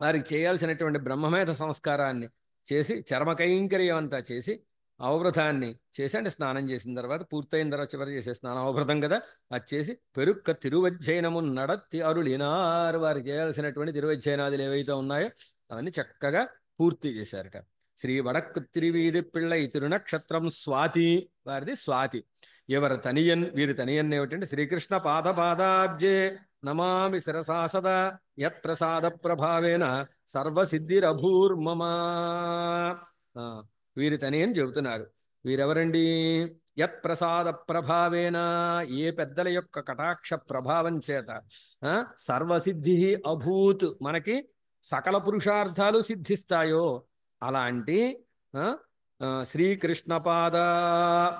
వారికి చేయాల్సినటువంటి బ్రహ్మమేధ సంస్కారాన్ని చేసి చర్మకైంకర్యం అంతా చేసి అవభృతాన్ని చేసి, అంటే స్నానం చేసిన తర్వాత పూర్తయిన తర్వాత చివరి చేసే స్నానం అవభృతం కదా, అది చేసి పెరుక్క తిరువజ్జయనము నడత్తి అరుళినారు. వారికి చేయాల్సినటువంటి తిరువజ్జయనాదులు ఏవైతే ఉన్నాయో అవన్నీ చక్కగా పూర్తి చేశారట. శ్రీ వడక్కు తిరువీధి పిళ్ళై తిరునక్షత్రం స్వాతి, వారిది స్వాతి. ఎవరు తనియన్, వీరి తనియన్ ఏమిటంటే శ్రీకృష్ణ పాదాబ్జే నమామి శిరసా సదా యత్ ప్రసాద ప్రభావేన సర్వసిద్ధిరభూర్మమా. వీరి తనియన్ చెబుతున్నారు. వీరెవరండి? యత్ ప్రసాద ప్రభావేన, ఏ పెద్దల యొక్క కటాక్ష ప్రభావం చేత సర్వసిద్ధి అభూత్, మనకి సకల పురుషార్థాలు సిద్ధిస్తాయో అలాంటి శ్రీకృష్ణపాద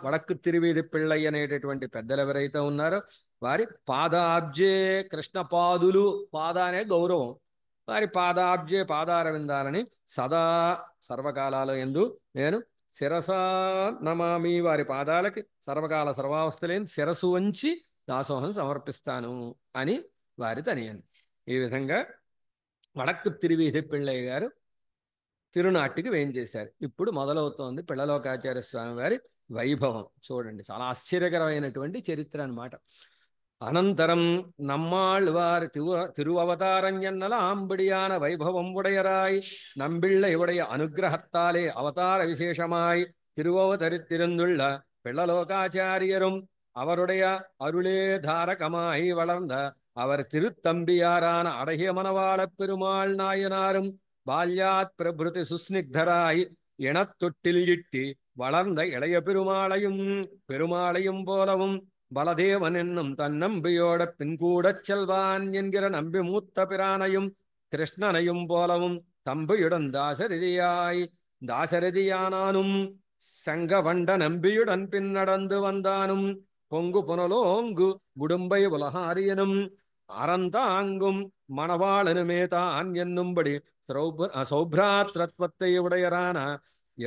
వడక్కు తిరువీధి పిళ్ళై అనేటటువంటి పెద్దలు ఎవరైతే ఉన్నారో వారి పాదాబ్జే, కృష్ణపాదులు, పాద అనే గౌరవం, వారి పాదాబ్జే పాదారవిందాలని సదా సర్వకాలాల యందు నేను శిరసా నమామి, వారి పాదాలకి సర్వకాల సర్వావస్థలేని శిరసు వంచి దాసోహం సమర్పిస్తాను అని వారి తనియన్. ఈ విధంగా వడక్కు తిరువీధి పిళ్ళై గారు తిరునాటికి వేయించేశారు. ఇప్పుడు మొదలవుతోంది పిళ్ళలోకాచార్య స్వామి వారి వైభవం. చూడండి, చాలా ఆశ్చర్యకరమైనటువంటి చరిత్ర అన్నమాట. అనంతరం நம்மாழ்வார் திருவவதாரம் என்னலாம்படியான வைபவம் உடையராய் நம்பிள்ளை உடைய அனுகிரகத்தாலே அவதார விசேஷமாய் திருவவதரித்திருந்துள்ள பிள்ளலோகாச்சாரியரும் அவருடைய அருளே தாரகமாய் வளர்ந்த அவர் திருத்தம்பியாரான அடகிய மணவாள பெருமாள் நாயனாரும் பால்யாத் பிரபுதி சுஸ்னிக்தராய் இனத்தொட்டில் இட்டி வளர்ந்த இளைய பெருமாளையும் போலவும் பலதேவன் என்னும் தன்னம்பியோட பின்கூடச் செல்வான் என்கிற நம்பி மூத்த பிரானையும் கிருஷ்ணனையும் போலவும் தம்பியுடன் தாசரதியானானும் சங்கவண்ட நம்பியுடன் பின் நடந்து வந்தானும் பொங்கு புனலோங்கு உடும்பை உலகாரியனும் அறந்தாங்கும் மணவாளனுமே தான் என்னும்படி சௌப்ராத்ரத்வத்தை உடையரான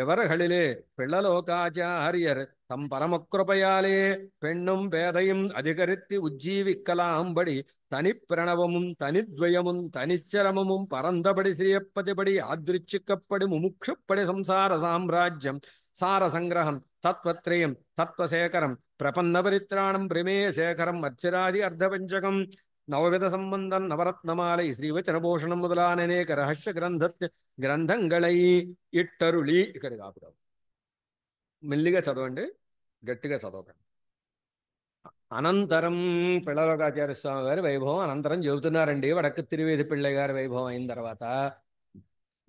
எவர்களிலே பிள்ளலோகாச்சாரியர் தம் பரமக்கிருபையாலே பெண்ணும் பேதையும் அதிகரித்து உஜ்ஜீவிக்கலாம்படி தனிப்பிரணவமும் தனித்வயமும் தனிச்சரமும் பரந்தபடி சிறியப்பதிபடி ஆதிருச்சிக்கப்படி முமுட்சுப்படி சம்சார சாம்ராஜ்யம் சார சங்கிரகம் தத்வத்ரயம் தத்வசேகரம் பிரபன்ன பரித்ராணம் பிரமேய சேகரம் அர்ச்சராதி அர்த்தபஞ்சகம் నవవిధ సంబంధం నవరత్నమాలై శ్రీవచనభూషణం మొదలాన అనేక రహస్య గ్రంథంగళై ఇట్టరుళి. ఇక్కడికి ఆపుదాం. మెల్లిగా చదవండి, గట్టిగా చదవకండి. అనంతరం పిళ్ళలోకాచార్య స్వామి గారి వైభవం అనంతరం చెబుతున్నారండి. వడక్కు తిరువీధి పిళ్ళై గారి వైభవం అయిన తర్వాత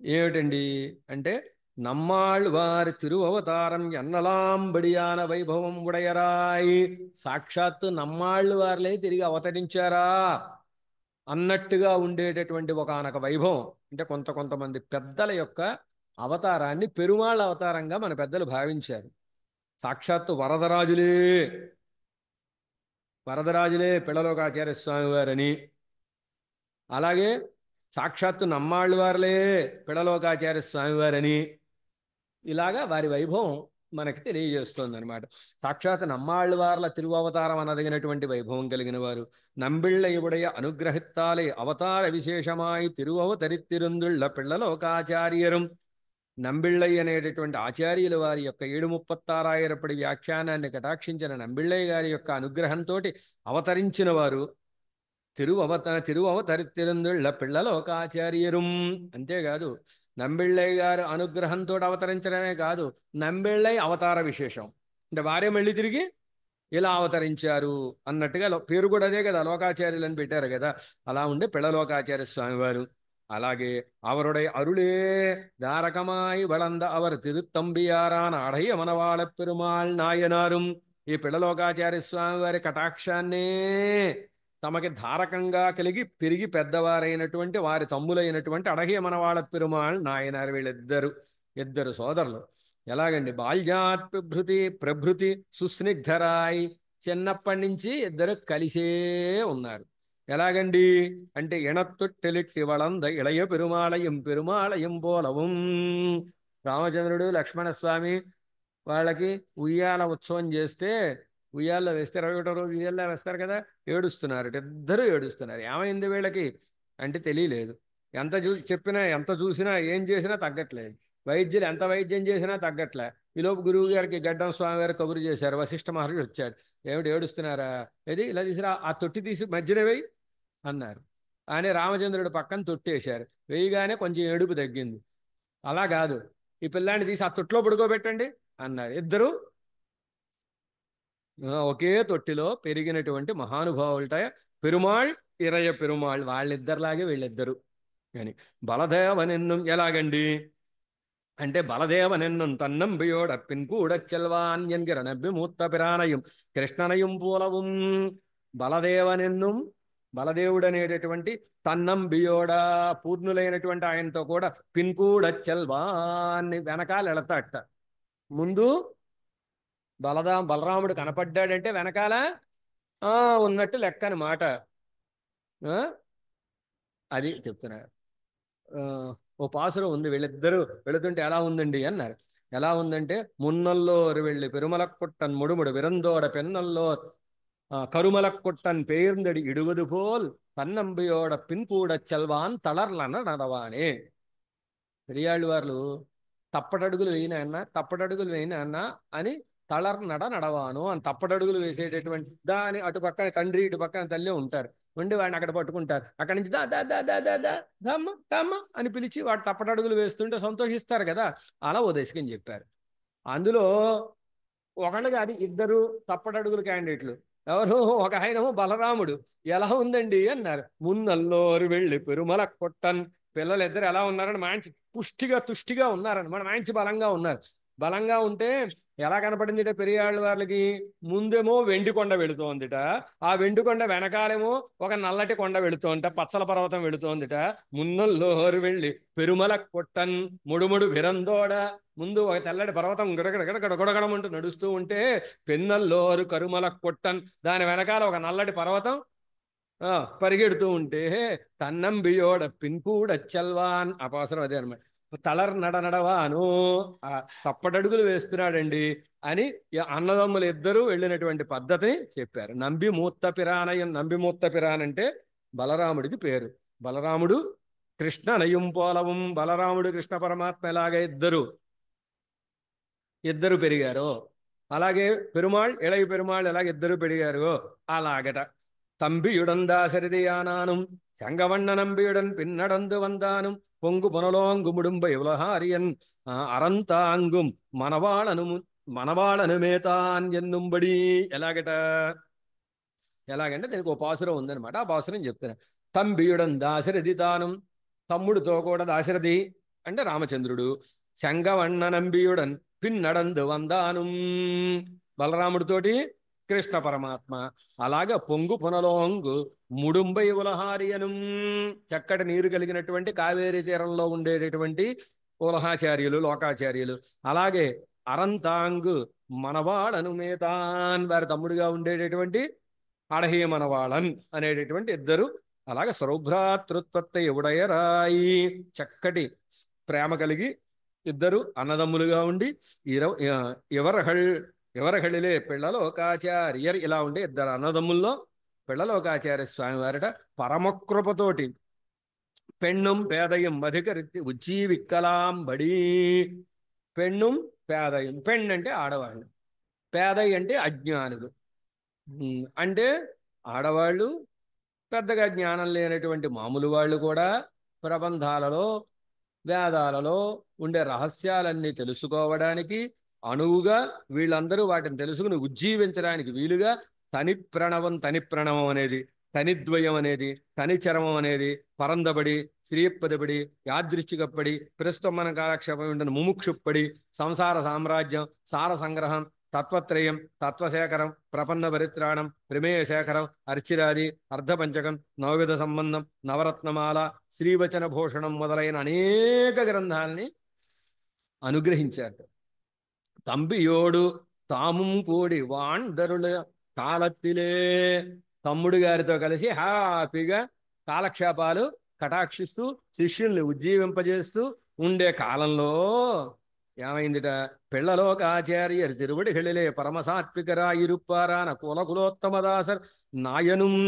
ఏమిటండి అంటే, நம்மாழ்வார் తిరువవతారం ఎన్నలాంబడియాన వైభవం ఉడయరాయి, సాక్షాత్తు நம்மాழ்వార్లే తిరిగి అవతరించారా అన్నట్టుగా ఉండేటటువంటి ఒకానొక వైభవం. అంటే కొంతమంది పెద్దల యొక్క అవతారాన్ని పెరుమాళ్ళ అవతారంగా మన పెద్దలు భావించారు. సాక్షాత్తు వరదరాజులే పిళ్ళలోకాచార్య స్వామి వారని, అలాగే సాక్షాత్తు நம்மాழ்వార్లే పిళ్ళలోకాచార్య స్వామి వారని, ఇలాగా వారి వైభవం మనకి తెలియజేస్తుంది అనమాట. సాక్షాత్ நம்மாழ்వార్ల తిరువవతారం అనదగినటువంటి వైభవం కలిగిన వారు, நம்பிள்ளையுடைய అనుగ్రహిత్తాలే అవతార విశేషమాయి తిరువవతరిత్తిరుందుళ్ళ పిళ్ళలోకాచార్యரும் నంబిళ్ళయ్య అనేటటువంటి ఆచార్యుల వారి యొక్క 736 వ్యాఖ్యానాన్ని కటాక్షించిన నంబిళ్ళయ్య గారి యొక్క అనుగ్రహంతో అవతరించిన వారు తిరువవతరిత్తిరుందుళ్ళ పిళ్ళలోకాచార్యరుం. అంతేకాదు, నంబిళ్ళయ్య గారు అనుగ్రహంతో అవతరించడమే కాదు, నంబిళ్ళయ్య అవతార విశేషం. అంటే వారే మళ్ళీ తిరిగి ఇలా అవతరించారు అన్నట్టుగా పేరు కూడా అదే కదా, లోకాచార్యులు అని పెట్టారు కదా. అలా ఉండే పిళ్ళలోకాచార్య స్వామివారు. అలాగే அவருடைய அருளே தாரகமாய் வளர்ந்த அவர் திருத்தம்பியாரான అడయ్య మనవాళ పెరుమాళ్ నాయనారుం. ఈ పిళ్ళలోకాచార్య స్వామి వారి కటాక్షాన్నే తమకి ధారకంగా కలిగి పెరిగి పెద్దవారైనటువంటి వారి తమ్ములైనటువంటి అడయ్య మనవాళ పెరుమాళ్ నాయనారు. ఇద్దరు సోదరులు. ఎలాగండి? బాల్యాత్ ప్రభృతి సుస్నిగ్ధరాయ్. చిన్నప్పటి నుంచి ఇద్దరు కలిసే ఉన్నారు. ఎలాగండి అంటే ఇణత్తొట్టెలిట్టి వళంద ఇళయ పెరుమాళయం పోలవం. రామచంద్రుడు లక్ష్మణస్వామి వాళ్ళకి ఉయ్యాల ఉత్సవం చేస్తే, ఉయ్యాల్లో వేస్తే 21వ రోజు ఉయ్యాల్లో వేస్తారు కదా, ఏడుస్తున్నారు. ఇద్దరు ఏడుస్తున్నారు. ఏమైంది వీళ్ళకి అంటే తెలియలేదు. చెప్పినా ఎంత చూసినా ఏం చేసినా తగ్గట్లేదు. వైద్యులు ఎంత వైద్యం చేసినా తగ్గట్లే. ఈలోపు గురువు గారికి గడ్డం స్వామి గారు కబురు చేశారు. వశిష్ఠ మహర్షి వచ్చాడు. ఏమిటి ఏడుస్తున్నారా? ఏది ఇలా తీసిరా, ఆ తొట్టి తీసి మధ్యన వేయి అన్నారు. అని రామచంద్రుడు పక్కన తొట్టేశారు. వేయగానే కొంచెం ఏడుపు తగ్గింది. అలా కాదు, ఈ పిల్లాన్ని తీసి ఆ తొట్టిలో పడుకోబెట్టండి అన్నారు. ఇద్దరు ఒకే తొట్టిలో పెరిగినటువంటి మహానుభావులట పెరుమాళ్ ఇరయ పెరుమాళ్. వాళ్ళిద్దరిలాగే వీళ్ళిద్దరు. కానీ బలదేవనెన్ను ఎలాగండి అంటే బలదేవనెన్ను తన్నంబియోడ పిన్కూడ చెల్వాన్ ఎన్గిర నబ్బి మూత్త పిరానయం కృష్ణనయం పూలవం. బలదేవనెన్ను, బలదేవుడు అనేటటువంటి తన్నంబియోడ పూర్ణులైనటువంటి ఆయనతో కూడా పిన్కూడ చెల్వాన్ని వెనకాల ఎళతాట. ముందు బలరాముడు కనపడ్డాడంటే వెనకాల ఉన్నట్టు లెక్కని మాట. అది చెప్తున్నారు. ఓ పాసురం ఉంది, వీళ్ళిద్దరూ వెళుతుంటే ఎలా ఉందండి అన్నారు. ఎలా ఉందంటే, మున్నల్లోరు వెళ్ళి పెరుమలక్కుట్టన్ ముడుముడు విరందోడ పెన్నల్లో కరుమలక్కుట్టన్ పేర్ந்தడి ఇడువదు పోల్ పన్నంబియోడ పిన్కూడ చెల్వాన్ తళర్లన నడవానే. పెరియాళ్ళు వాళ్ళు తప్పటడుగులు వేయినా అని తళర్నడ నడవాను అని తప్పటడుగులు వేసేటటువంటి దాని అటు పక్కన తండ్రి ఇటు పక్కన తల్లి ఉంటారు. ఉండి వాడిని అక్కడ పట్టుకుంటారు. అక్కడి నుంచి దా దా దా దా దా దా దమ్మ దమ్మ అని పిలిచి వాడు తప్పటడుగులు వేస్తుంటే సంతోషిస్తారు కదా. అలా ఓ దశకని చెప్పారు. అందులో ఒకళ్ళు కాదు, ఇద్దరు తప్పటడుగులు క్యాండిడేట్లు. ఎవరు? ఒక ఆయనమో బలరాముడు. ఎలా ఉందండి అన్నారు. మున్నల్లోరు వెళ్ళి పెరుమల కొట్టన్. పిల్లలిద్దరు ఎలా ఉన్నారని మంచి తుష్టిగా ఉన్నారనమాట. మంచి బలంగా ఉన్నారు. బలంగా ఉంటే ఎలా కనపడిందిట పెరియాళ్ళ వాళ్ళకి? ముందేమో వెండి కొండ వెళుతోందిట, ఆ వెండి కొండ వెనకాలేమో ఒక నల్లటి కొండ వెళుతోందిట, పచ్చల పర్వతం వెళుతోందిట. మున్నల్లోరు వెళ్ళి పెరుమల కొట్టన్ ముడుముడు విరందోడ. ముందు ఒక తెల్లటి పర్వతం గడగడగడగడగడమంటూ నడుస్తూ ఉంటే, పెన్నల్లోరు కరుమల కొట్టన్, దాని వెనకాల ఒక నల్లటి పర్వతం పరిగెడుతూ ఉంటే, తన్నంబియోడ పిన్కూడ చల్వాన్. అపవసరం అదే అనమాట. తలర్ నడవాను, తప్పటడుగులు వేస్తున్నాడండి అని అన్నదమ్ములు ఇద్దరూ వెళ్ళినటువంటి పద్ధతిని చెప్పారు. నంబిమూత్త పిరాన్ అంటే బలరాముడికి పేరు. బలరాముడు కృష్ణ నయం పోలవం. బలరాముడు కృష్ణ పరమాత్మ ఎలాగ ఇద్దరు పెరిగారో, అలాగే ఇళయ పెరుమాళ్ ఎలాగ ఇద్దరు పెరిగారో అలాగట. தம்பியுடந்தாசரிதையானானும் சங்கவண்ண நம்பியுடன் பின்னடந்து வந்தானும் பொங்கு புனலோங்கு முடும்பை உலகாரியன் அறந்தாங்கும் మనవాళనుమేతాన్ ఎన్నుంబడి. ఎలాగంటే దీనికి ఒక పాసురం ఉందనమాట. ఆ పాసురం చెప్తున్నా. తంబియుడం దాశరథి తాను, తమ్ముడితో కూడా దాశరథి అంటే రామచంద్రుడు. శంగవண்ண నంబియుడన్ పిన్నడందు వందాను, బలరాముడితోటి కృష్ణ పరమాత్మ. అలాగా పొంగు పునలోంగు ముడుంబై ఉలహారియను, చక్కటి నీరు కలిగినటువంటి కావేరీ తీరంలో ఉండేటటువంటి ఉలహాచార్యులు, లోకాచార్యులు. అలాగే అరంతాంగు మనవాళనుమేతాన్, వారి తమ్ముడిగా ఉండేటటువంటి అడహే మనవాళన్ అనేటటువంటి ఇద్దరు. అలాగే సౌభ్రాతృత్వత్త ఎవడయరాయి, చక్కటి ప్రేమ కలిగి ఇద్దరు అన్నదమ్ములుగా ఉండి ఎవరహళ్ళిలే పిళ్ళలోకాచార్యర్. ఇలా ఉండే ఇద్దరు అన్నదమ్ముల్లో పిళ్ళలోకాచార్య స్వామి వారిట పరమకృపతోటి పెண்ణుం పేదయం అధికరిత్తి ఉజ్జీవిక్కలాంబడి. పెண்ణుం పేదయం, పెణ్ అంటే ఆడవాళ్ళు, పేదయ్య అంటే అజ్ఞానులు. అంటే ఆడవాళ్ళు, పెద్దగా జ్ఞానం లేనటువంటి మామూలు వాళ్ళు కూడా ప్రబంధాలలో వేదాలలో ఉండే రహస్యాలన్నీ తెలుసుకోవడానికి అనువుగా, వీళ్ళందరూ వాటిని తెలుసుకుని ఉజ్జీవించడానికి వీలుగా తని ప్రణవం అనేది, తనిద్వయం అనేది, తనిచరమం అనేది, పరందబడి, శ్రీయప్పదబడి, యాదృచ్ఛికప్పడి, ప్రస్తుతం మన కాలక్షేపం ఉంటున్న ముముక్షుప్పడి, సంసార సామ్రాజ్యం, సార సంగ్రహం, తత్వత్రయం, తత్వశేఖరం, ప్రపన్న పరిత్రాణం, ప్రమేయ శేఖరం, అర్చిరాది, అర్ధపంచకం, నవవిధ సంబంధం, నవరత్నమాల, శ్రీవచన భూషణం మొదలైన అనేక గ్రంథాలని అనుగ్రహించారు. తంబియోడు తాముం కూడి వాండరుల కాలత్తిలే, తమ్ముడు గారితో కలిసి హ్యాపీగా కాలక్షేపాలు కటాక్షిస్తూ శిష్యుల్ని ఉజ్జీవింపజేస్తూ ఉండే కాలంలో ఏమైందిట? పిళ్ళలోకాచార్యర్ తిరువడిகளிலே பரமசாத்விகராயிருப்பாரான குலகுலோத்தமதாசர் நாயனும்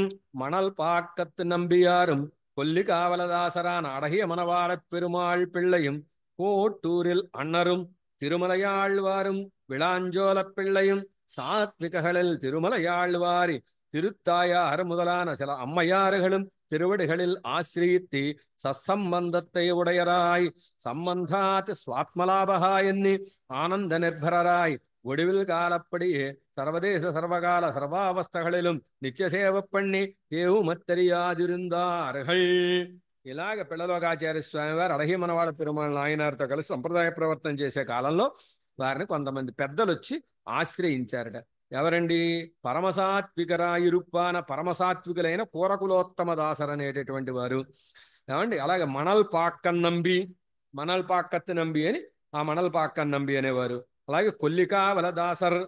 மணல் பாக்கத்து நம்பியாரும் கொல்லிகாவலதாசரான அடகிய மணவாளப் பெருமாள் பிள்ளையும் கோட்டூரில் அண்ணரும் திருமலையாழ்வாரும் விளாஞ்சோலப் பிள்ளையும் சாத்விககளில் திருமலையாழ்வாரி திருத்தாயார் முதலான சில அம்மையாறுகளும் திருவடிகளில் ஆசிரியித்தி சசம்பந்தத்தை உடையராய் சம்பந்தாத் சுவாத்மலாபகா எண்ணி ஆனந்த நிர்பரராய் ஒடுவில் காலப்படியே சர்வதேச சர்வகால சர்வாவஸ்தகளிலும் நித்திய சேவை பண்ணி தேவுமத்தெரியாதிருந்தார்கள். ఇలాగ పిళ్ళలోకాచార్య స్వామి వారు అడహి మనవాడ పెరుమాళ నాయనారితో కలిసి సంప్రదాయ ప్రవర్తన చేసే కాలంలో వారిని కొంతమంది పెద్దలు వచ్చి ఆశ్రయించారట. ఎవరండి? పరమసాత్వికరాయిరుప్పాన, పరమసాత్వికులైన కూరకులోత్తమ దాసర్ అనేటటువంటి వారు. ఏమండి? అలాగే మణల్ పాక్కన్ నంబి, మణల్ పాక్కత్తు నంబి అని ఆ మణల్ పాక్కన్ నంబి అనేవారు. అలాగే కొల్లికావల దాసర్,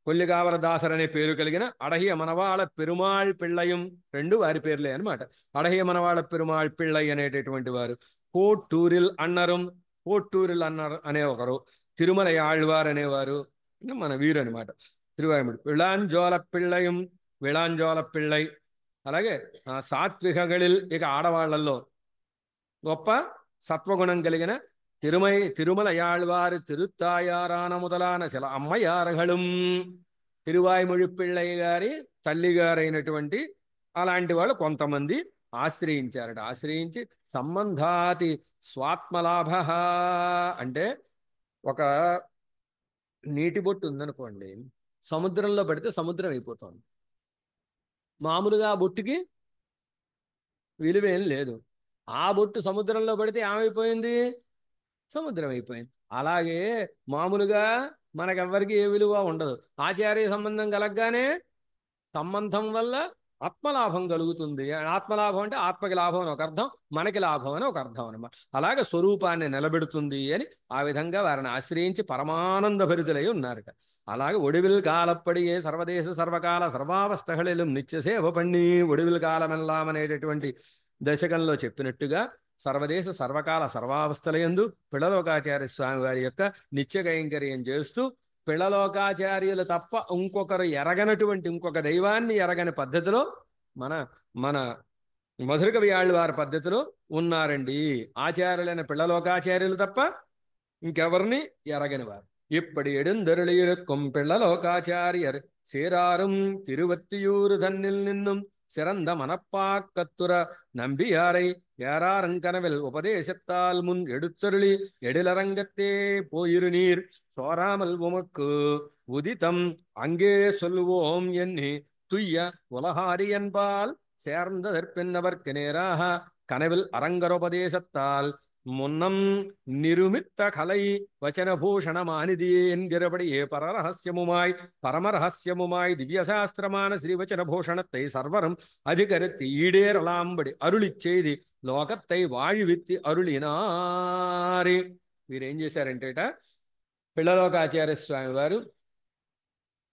కొల్లికావల దాసర్ అనే పేరు కలిగిన అడహియ మనవాళ పెరుమాళ్ పిళ్ళయం, రెండు వారి పేర్లే అనమాట. అడహియ మనవాళ పెరుమాళ్ పిళ్ళై అనేటటువంటి వారు. కోట్టూరిల్ అన్నరం, కోట్టూరిల్ అన్నర్ అనే ఒకరు. తిరుమల ఆళ్వార్ అనేవారు, మన వీరు అనమాట, తిరువాయుముడు. విళాంజోల పిళ్ళయం, విళాంజోల పిళ్ళై. అలాగే సాత్వికగళిల్, ఇక ఆడవాళ్లలో గొప్ప సత్వగుణం కలిగిన తిరుమల యాళ్వారు తిరుత్తాయారాన మొదలాన శిల అమ్మయారగళం, తిరువాయుమొഴി పిళ్ళై గారి తల్లిగారైనటువంటి అలాంటి వాళ్ళు కొంతమంది ఆశ్రయించారట. ఆశ్రయించి సంబంధాతి స్వాత్మలాభ, అంటే ఒక నీటి బొట్టు ఉందనుకోండి, సముద్రంలో పడితే సముద్రం అయిపోతుంది. మామూలుగా ఆ బొట్టుకి విలువేం లేదు. ఆ బొట్టు సముద్రంలో పడితే ఏమైపోయింది? సముద్రం అయిపోయింది. అలాగే మామూలుగా మనకెవ్వరికి ఏ విలువ ఉండదు. ఆచార్య సంబంధం కలగగానే సంబంధం వల్ల ఆత్మలాభం కలుగుతుంది. ఆత్మలాభం అంటే ఆత్మకి లాభం అని ఒక అర్థం, మనకి లాభం అని ఒక అర్థం అనమాట. అలాగే స్వరూపాన్ని నిలబెడుతుంది అని ఆ విధంగా వారిని ఆశ్రయించి పరమానంద భరితులై ఉన్నారట. అలాగే ఒడివిల్ కాలప్పడియే సర్వదేశ సర్వకాల సర్వావస్థகளிலும் నిత్య సేవ పణ్ణి, ఒడివిల్ కాలమెల్లాం అనేటటువంటి దశకంలో చెప్పినట్టుగా సర్వదేశ సర్వకాల సర్వావస్థలయందు పిళ్ళలోకాచార్య స్వామి వారి యొక్క నిత్య కైంకర్యం చేస్తూ, పిళ్ళలోకాచార్యులు తప్ప ఇంకొకరు ఎరగనటువంటి, ఇంకొక దైవాన్ని ఎరగని పద్ధతిలో మన మన మధురకవి ఆళ్వారి పద్ధతిలో ఉన్నారండి. ఆచార్యులైన పిళ్ళలోకాచార్యులు తప్ప ఇంకెవరిని ఎరగని వారు. ఇప్పటి ఎడుందరుళియురుక్కుం పిళ్ళలోకాచార్యర్ சேராரும் திருவத்தியூர் தன்னில் நின்னும் சிறந்த மனப்பாக்கத்துற நம்பியாரை ஏறாரங்கனவில் உபதேசத்தால் முன் எடுத்தருளி எழிலரங்கத்தே போயிரு நீர் சோராமல் உமக்கு உதித்தம் அங்கே சொல்லுவோம் எண்ணி துய்ய உலகாரி என்பால் சேர்ந்ததற்பின்னவர்க்கு நேராக கனவில் அரங்கரோபதேசத்தால் முன்னம் நிருமித்த கலை வச்சனபூஷணமானிதி என்கிறபடியே பரமரகசியமுமாய் திவ்யசாஸ்திரமான ஸ்ரீவச்சனபூஷணத்தை சர்வரும் அதிகரித்து ஈடேறலாம்படி అరుళి செய்தி లోకத்தை వాழிవిత్తి అరుళినారే. వీరేం చేశారంటేట, పిళ్ళలోకాచార్య స్వామి వారు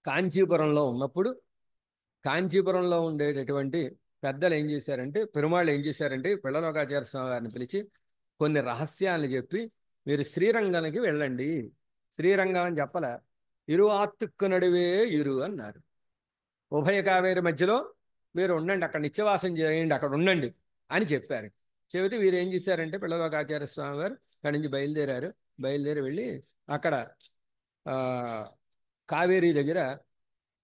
కాంచీపురంలో ఉన్నప్పుడు, కాంచీపురంలో ఉండేటటువంటి పెద్దలు ఏం చేశారంటే, పెరుమాళ్ళు ఏం చేశారంటే, పిళ్ళలోకాచార్య స్వామి వారిని పిలిచి కొన్ని రహస్యాలను చెప్పి, మీరు శ్రీరంగానికి వెళ్ళండి. శ్రీరంగం అని చెప్పలే, ఇరు ఆత్తుక్కు నడువే ఇరు అన్నారు. ఉభయ కావేరి మధ్యలో మీరు ఉండండి, అక్కడ నిత్యవాసం చేయండి, అక్కడ ఉండండి అని చెప్పారు. చెబితే వీరు ఏం చేశారంటే పిల్లలోకాచార్య స్వామి వారు అక్కడి నుంచి బయలుదేరారు. బయలుదేరి వెళ్ళి అక్కడ కావేరీ దగ్గర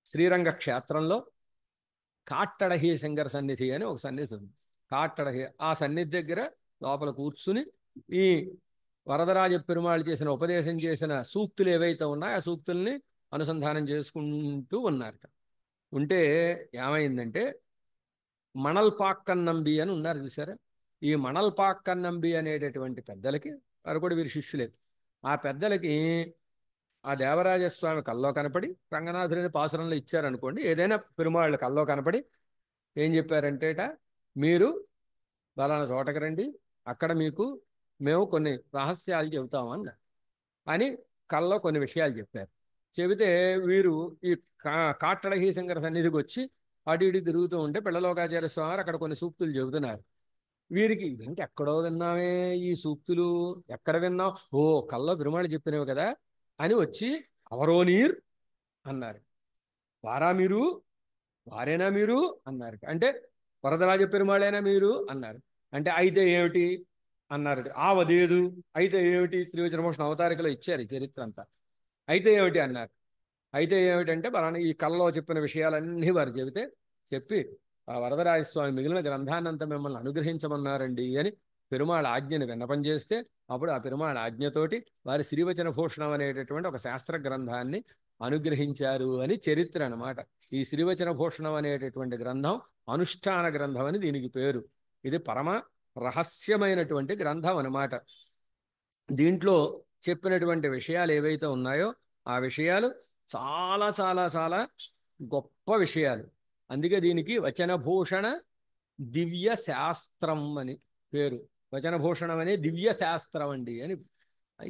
శ్రీరంగ క్షేత్రంలో కాట్టడహి శంకర సన్నిధి అని ఒక సన్నిధి ఉంది. కాట్టడహి ఆ సన్నిధి దగ్గర లోపల కూర్చుని ఈ వరదరాజ పెరుమాళ్ళు చేసిన ఉపదేశం చేసిన సూక్తులు ఏవైతే ఉన్నాయో ఆ సూక్తుల్ని అనుసంధానం చేసుకుంటూ ఉన్నారట. ఉంటే ఏమైందంటే మణల్పాక్కన్నంబి అని ఉన్నారు చూసారా. ఈ మణల్పాక్కన్నంబి అనేటటువంటి పెద్దలకి వారు కూడా వీరి శిష్యులే. ఆ పెద్దలకి ఆ దేవరాజస్వామి కల్లో కనపడి రంగనాథుడిని పాసురంలో ఇచ్చారనుకోండి, ఏదైనా పెరుమాళ్ళు కల్లో కనపడి ఏం చెప్పారంటేట, మీరు బలానా చోటకి రండి, అక్కడ మీకు మేము కొన్ని రహస్యాలు చెబుతామన్న అని కల్లో కొన్ని విషయాలు చెప్పారు. చెబితే వీరు ఈ కాట్టడహి శంకర సన్నిధికి వచ్చి అటు ఇటు తిరుగుతూ ఉంటే పిల్లలోకాచార్య స్వామి అక్కడ కొన్ని సూక్తులు చెబుతున్నారు. వీరికి ఇదేంటి ఎక్కడో విన్నామే ఈ సూక్తులు, ఎక్కడ విన్నాం, ఓ కల్లో పెరుమాళ్ళు చెప్పినవి కదా అని వచ్చి అవరో నీర్ అన్నారు. వారా మీరు, వారేనా మీరు అన్నారు. అంటే వరదరాజ పెరుమాళేనా మీరు అన్నారు. అంటే అయితే ఏమిటి అన్నారు. ఆవదేదు అయితే ఏమిటి, శ్రీవచనభూషణ అవతారికలో ఇచ్చారు ఈ చరిత్ర అంతా. అయితే ఏమిటి అన్నారు. అయితే ఏమిటంటే బలానా ఈ కల్లో చెప్పిన విషయాలన్నీ వారు చెబితే చెప్పి ఆ వరదరాజస్వామి మిగిలిన గ్రంథాన్నంతా మిమ్మల్ని అనుగ్రహించమన్నారండి అని పెరుమాళ ఆజ్ఞని విన్నపం చేస్తే అప్పుడు ఆ పెరుమాళ ఆజ్ఞతోటి వారి శ్రీవచన భూషణం అనేటటువంటి ఒక శాస్త్ర గ్రంథాన్ని అనుగ్రహించారు అని చరిత్ర అన్నమాట. ఈ శ్రీవచన భూషణం అనేటటువంటి గ్రంథం అనుష్ఠాన గ్రంథం అని దీనికి పేరు. ఇది పరమ రహస్యమైనటువంటి గ్రంథం అన్నమాట. దీంట్లో చెప్పినటువంటి విషయాలు ఏవైతే ఉన్నాయో ఆ విషయాలు చాలా చాలా చాలా గొప్ప విషయాలు. అందుకే దీనికి వచనభూషణ దివ్య శాస్త్రం అని పేరు. వచనభూషణం అనే దివ్య శాస్త్రం అండి అని.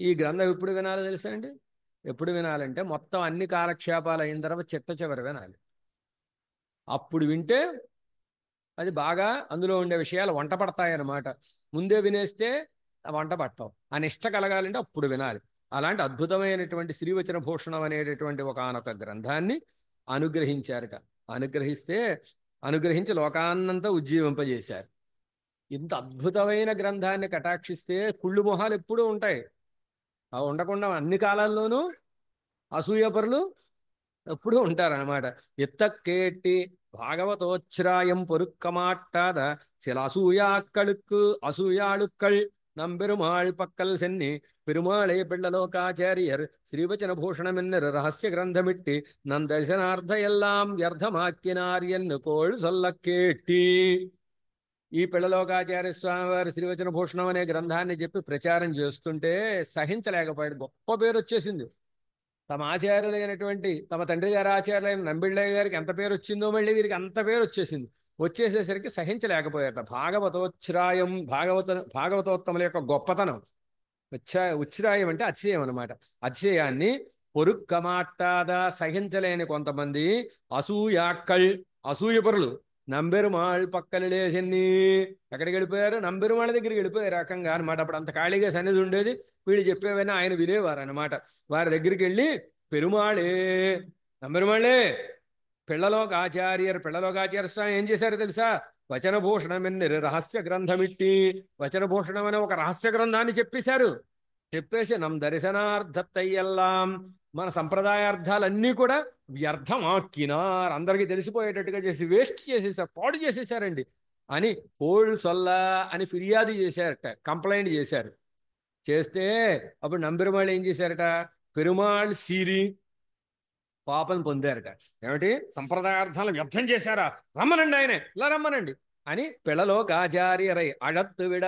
ఈ గ్రంథం ఎప్పుడు వినాలో తెలుసా అండి? ఎప్పుడు వినాలంటే మొత్తం అన్ని కాలక్షేపాలు అయిన తర్వాత చిట్ట చివరి వినాలి. అప్పుడు వింటే అది బాగా అందులో ఉండే విషయాలు వంట పడతాయన్నమాట. ముందే వినేస్తే వంట పట్టవు. ఆ నిష్ట కలగాలంటే అప్పుడు వినాలి. అలాంటి అద్భుతమైనటువంటి శ్రీవచన భూషణం అనేటటువంటి ఒకానొక గ్రంథాన్ని అనుగ్రహించారట. అనుగ్రహించి లోకాన్నంతా ఉజ్జీవింపజేశారు. ఇంత అద్భుతమైన గ్రంథాన్ని కటాక్షిస్తే కుళ్ళు మొహాలు ఎప్పుడూ ఉంటాయి. అవి ఉండకుండా అన్ని కాలాల్లోనూ అసూయపరులు ఎప్పుడూ ఉంటారనమాట. ఎత్తక్కేట్టి భాగవతోచ్ఛ్రాయం పొరుక్కమాట్టాద சில அசூயாக்களுக்கு அசூயாளுக்கள் நம்பெருமாள் பக்கல் சென்னி பெருமாளே பிள்ளலோகாச்சாரியர் శ్రీవచన భూషణమెన్నరు రహస్య గ్రంథమిట్టి నన్ దర్శనార్థ ఎల్లాం వ్యర్థమాక్కినార్ ఎన్ను కోళ్ళు సొల్ల కేట్టి. ఈ పిల్లలోకాచార్య స్వామి వారి శ్రీవచన భూషణం అనే గ్రంథాన్ని చెప్పి ప్రచారం చేస్తుంటే సహించలేకపోయాడు. గొప్ప పేరు వచ్చేసింది. తమ ఆచార్యులైనటువంటి తమ తండ్రి గారి ఆచార్యులైన నంబిళ్ళయ్య గారికి ఎంత పేరు వచ్చిందో మళ్ళీ వీరికి అంత పేరు వచ్చేసింది. వచ్చేసేసరికి సహించలేకపోయారట. భాగవతోచ్ఛ్రాయం భాగవతోత్తముల యొక్క గొప్పతనం. ఉచ్ఛ్రాయం అంటే అతిశయం అనమాట. అతిశయాన్ని పొరుక్కమాట్టాదా సహించలేని కొంతమంది అసూయాక్కల్ అసూయపరులు నంబెరుమాళ్ పక్కన లేచన్ని ఎక్కడికి వెళ్ళిపోయారు? నంబెరుమాళ్ళ దగ్గరికి వెళ్ళిపోయారు రకంగా అనమాట. అప్పుడు అంత ఖాళీగా సన్నిధి ఉండేది. వీళ్ళు చెప్పేవైనా ఆయన వినేవారు అనమాట. వారి దగ్గరికి వెళ్ళి పెరుమాళే నంబెరుమాళ్ళే పిళ్ళలోకాచార్య స్వామి ఏం చేశారు తెలుసా? వచనభూషణమెన్ని రహస్య గ్రంథమిట్టి వచనభూషణం అనే ఒక రహస్య గ్రంథాన్ని చెప్పేశారు. చెప్పేసి నమ్ దర్శనార్థత్తయ్యల్లాం మన సంప్రదాయార్థాలన్నీ కూడా వ్యర్థమాకినార్ అందరికీ తెలిసిపోయేటట్టుగా చేసి వేస్ట్ చేసేసారు, పాడు చేసేసారండి అని కోళ్ళు సొల్లా అని ఫిర్యాదు చేశారట, కంప్లైంట్ చేశారు. చేస్తే అప్పుడు నంబెరుమాళ్ళు ఏం చేశారట? పెరుమాళ్ సీరి పాపం పొందారట. ఏమిటి? సంప్రదాయార్థాలను వ్యర్థం చేశారా? రమ్మనండి ఆయనే, ఇలా రమ్మనండి అని పిళ్ళలోకాచార్యరై అడత్తు విడ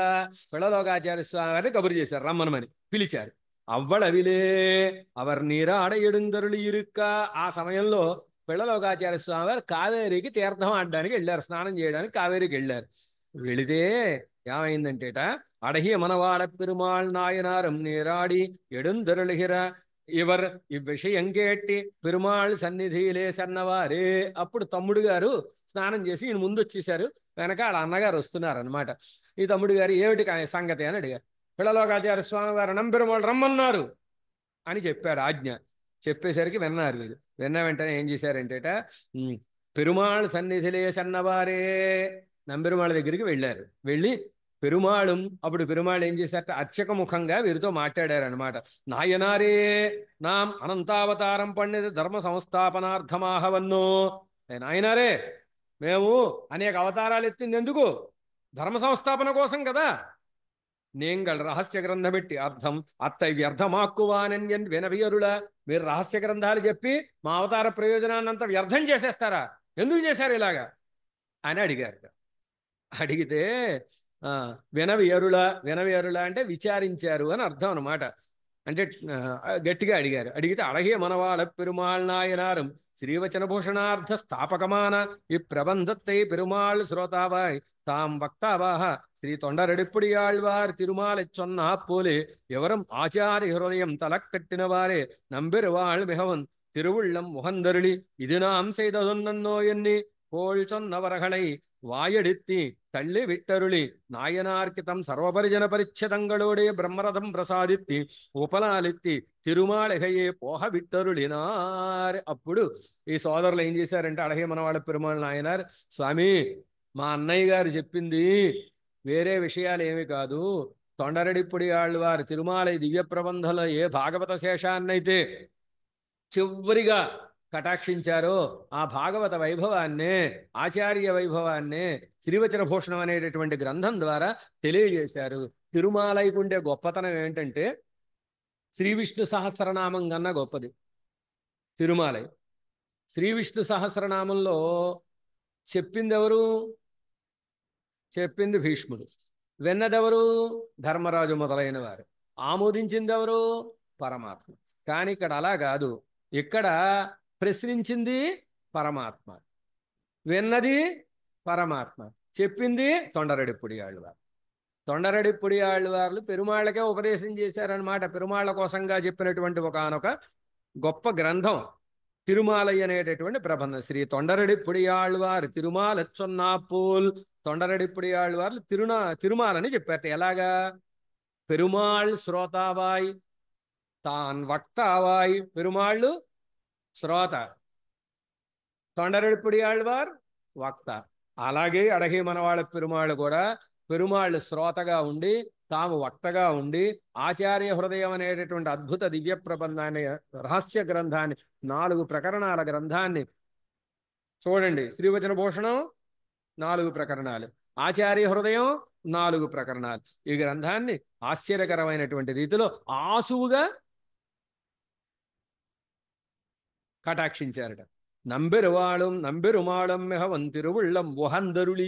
పిళ్ళలోకాచార్య స్వామి కబురు చేశారు. రమ్మనమని పిలిచారు. అవ్వళవిలే అవర్ నీరాడ ఎడుందరులు ఇరుక్క. ఆ సమయంలో పిళ్ళలోకాచార్య స్వామి వారు కావేరికి తీర్థం ఆడడానికి వెళ్ళారు, స్నానం చేయడానికి కావేరికి వెళ్ళారు. వెళితే ఏమైందంటేట, అడహి మనవాడ పెరుమాళ్ నాయనారం నీరాడి ఎడుందరులిహిర ఇవర్ ఈ విషయం కేట్టి పెరుమాళ్ సన్నిధిలే సన్నవారే. అప్పుడు తమ్ముడు గారు స్నానం చేసి ఈయన ముందు వచ్చేసారు, వెనక వాళ్ళ అన్నగారు వస్తున్నారు అనమాట. ఈ తమ్ముడు గారు ఏమిటి సంగతి అని అడిగారు. పిళ్ళలోకాచార్య స్వామి వారు నంబెరుమాళ్ళు రమ్మన్నారు అని చెప్పారు ఆజ్ఞ. చెప్పేసరికి విన్నారు వీరు. విన్న వెంటనే ఏం చేశారంటేట, పెరుమాళ్ సన్నిధిలే సన్నవారే నంబెరుమాళ్ళ దగ్గరికి వెళ్ళారు. వెళ్ళి పెరుమాళం అప్పుడు పెరుమాళ్ ఏం చేశారట అర్చక ముఖంగా వీరితో మాట్లాడారనమాట. నాయనారే నాం అనంతావతారం పండిత ధర్మ సంస్థాపనార్థమాహవన్నో. నాయనారే మేము అనేక అవతారాలు ఎత్తింది ఎందుకు? ధర్మ సంస్థాపన కోసం కదా. నేంగళ్ రహస్య గ్రంథమెట్టి అర్థం అత్తై వ్యర్థమాక్కువానన్యన్ వినవియరుల. మీరు రహస్య గ్రంథాలు చెప్పి మా అవతార ప్రయోజనాన్నంతా వ్యర్థం చేసేస్తారా? ఎందుకు చేశారు ఇలాగా అని అడిగారు. అడిగితే వినవియరుల, వినవియరుల అంటే విచారించారు అని అర్థం అనమాట. అంటే గట్టిగా అడిగారు. అడిగితే అడగే మనవాళ పెరుమాళ్ నాయనారం శ్రీవచనభూషణార్థ స్థాపకమాన ఈ ప్రబంధத்தை పెరుమాళ్ శ్రోతావాయ్ தாம் வக்தாவாக ஸ்ரீ தொண்டரெடுப்புடியாழ்வார் திருமாலை சொன்னா போலே எவரும் ஆச்சாரிய ஹிருதயம் தலக்கட்டினவாறே நம்பெருவாள் மிகவும் திருவுள்ளம் முகந்தருளி இது நாம் செய்ததொன்னோ எண்ணி கோள் சொன்னவர்களை வாயெடுத்தி தள்ளி விட்டருளி நாயனார்க்கிதம் சர்வபரிஜன பரிச்சதங்களோடைய பிரம்மரதம் பிரசாదిత్తి ఉపలాలిత్తి తిరుమాళిగయే పోహ విట్టరుళినార్. అప్పుడు ఈ సోదరులు ఏం చేశారంటే అడగే మనవాళ్ళ పెరుమాళ్ నాయనార్, స్వామి మా అన్నయ్య గారు చెప్పింది వేరే విషయాలు ఏమి కాదు. తొండరెడిప్పుడి ఆళ్వారు తిరుమాల దివ్య ప్రబంధంలో ఏ భాగవత శేషాన్నైతే చివరిగా కటాక్షించారో ఆ భాగవత వైభవాన్నే, ఆచార్య వైభవాన్నే శ్రీవచన భూషణం అనేటటువంటి గ్రంథం ద్వారా తెలియజేశారు. తిరుమాలైకి ఉండే గొప్పతనం ఏంటంటే శ్రీ విష్ణు సహస్రనామం కన్నా గొప్పది తిరుమాలై. శ్రీ విష్ణు సహస్రనామంలో చెప్పింది ఎవరు? చెప్పింది భీష్ముడు. విన్నదెవరు? ధర్మరాజు మొదలైన వారు. ఆమోదించింది ఎవరు? పరమాత్మ. కానీ ఇక్కడ అలా కాదు. ఇక్కడ ప్రశ్నించింది పరమాత్మ, విన్నది పరమాత్మ, చెప్పింది తొండరెడిప్పుడి ఆళ్వారు. తొండరెడిప్పుడి ఆళ్వార్లు పెరుమాళ్ళకే ఉపదేశం చేశారనమాట. పెరుమాళ్ళ కోసంగా చెప్పినటువంటి ఒకానొక గొప్ప గ్రంథం తిరుమాలై అనేటటువంటి ప్రబంధం. శ్రీ తొండరెడిప్పుడి ఆళ్వారు తిరుమాల చొన్నాపూల్. తొండరెడిప్పుడి ఆళ్వార్లు తిరుమాలని చెప్పారట. ఎలాగా? పెరుమాళ్ శ్రోతావాయ్ తాన్ వక్తావాయ్. పెరుమాళ్ళు శ్రోత, తొండరెడిప్పుడి ఆళ్వార్ వక్త. అలాగే అడగే మనవాళ్ళ పెరుమాళ్ళు కూడా పెరుమాళ్ళు శ్రోతగా ఉండి తాము వక్తగా ఉండి ఆచార్య హృదయం అనేటటువంటి అద్భుత దివ్య ప్రబంధాన్ని, రహస్య గ్రంథాన్ని, 4 ప్రకరణాల గ్రంథాన్ని చూడండి. శ్రీవచన భూషణం 4 ప్రకరణాలు, ఆచార్య హృదయం 4 ప్రకరణాలు. ఈ గ్రంథాన్ని ఆశ్చర్యకరమైనటువంటి రీతిలో ఆసువుగా కటాక్షించారట. నంబెరువాళం నంబెరుమాళం మెహవం తిరువుళ్ళం వహందరుళీ.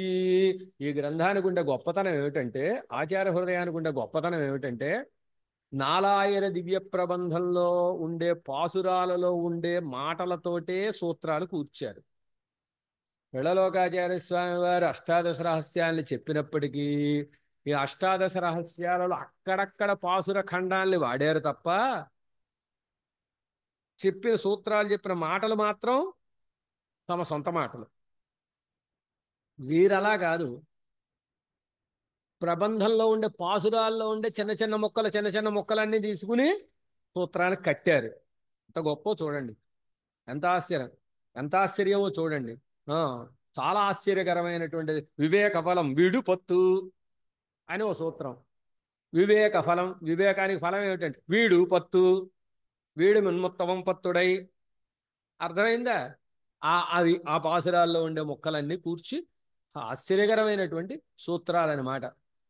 ఈ గ్రంథానికి ఉండే గొప్పతనం ఏమిటంటే, ఆచార్య హృదయానికి ఉండే గొప్పతనం ఏమిటంటే, నాలాయన దివ్య ప్రబంధంలో ఉండే పాసురాలలో ఉండే మాటలతోటే సూత్రాలు కూర్చారు. వెళ్ళలోకాచార్య స్వామి వారు అష్టాదశ రహస్యాల్ని చెప్పినప్పటికీ ఈ అష్టాదశ రహస్యాలలో అక్కడక్కడ పాసుర ఖండాల్ని వాడారు తప్ప చెప్పిన సూత్రాలు, చెప్పిన మాటలు మాత్రం తమ సొంత మాటలు. వీరలా కాదు. ప్రబంధంలో ఉండే పాసురాల్లో ఉండే చిన్న చిన్న మొక్కలన్నీ తీసుకుని సూత్రానికి కట్టారు. ఎంత గొప్ప చూడండి, ఎంత ఆశ్చర్యమో చూడండి. చాలా ఆశ్చర్యకరమైనటువంటిది. వివేక ఫలం వీడు పత్తు అని ఓ సూత్రం. వివేక ఫలం, వివేకానికి ఫలం ఏమిటంటే వీడు పత్తు, వీడు మన్ముత్తమం పత్తుడై. అర్థమైందా? అవి ఆ పాసురాల్లో ఉండే మొక్కలన్నీ కూర్చి ఆశ్చర్యకరమైనటువంటి సూత్రాలన్నమాట.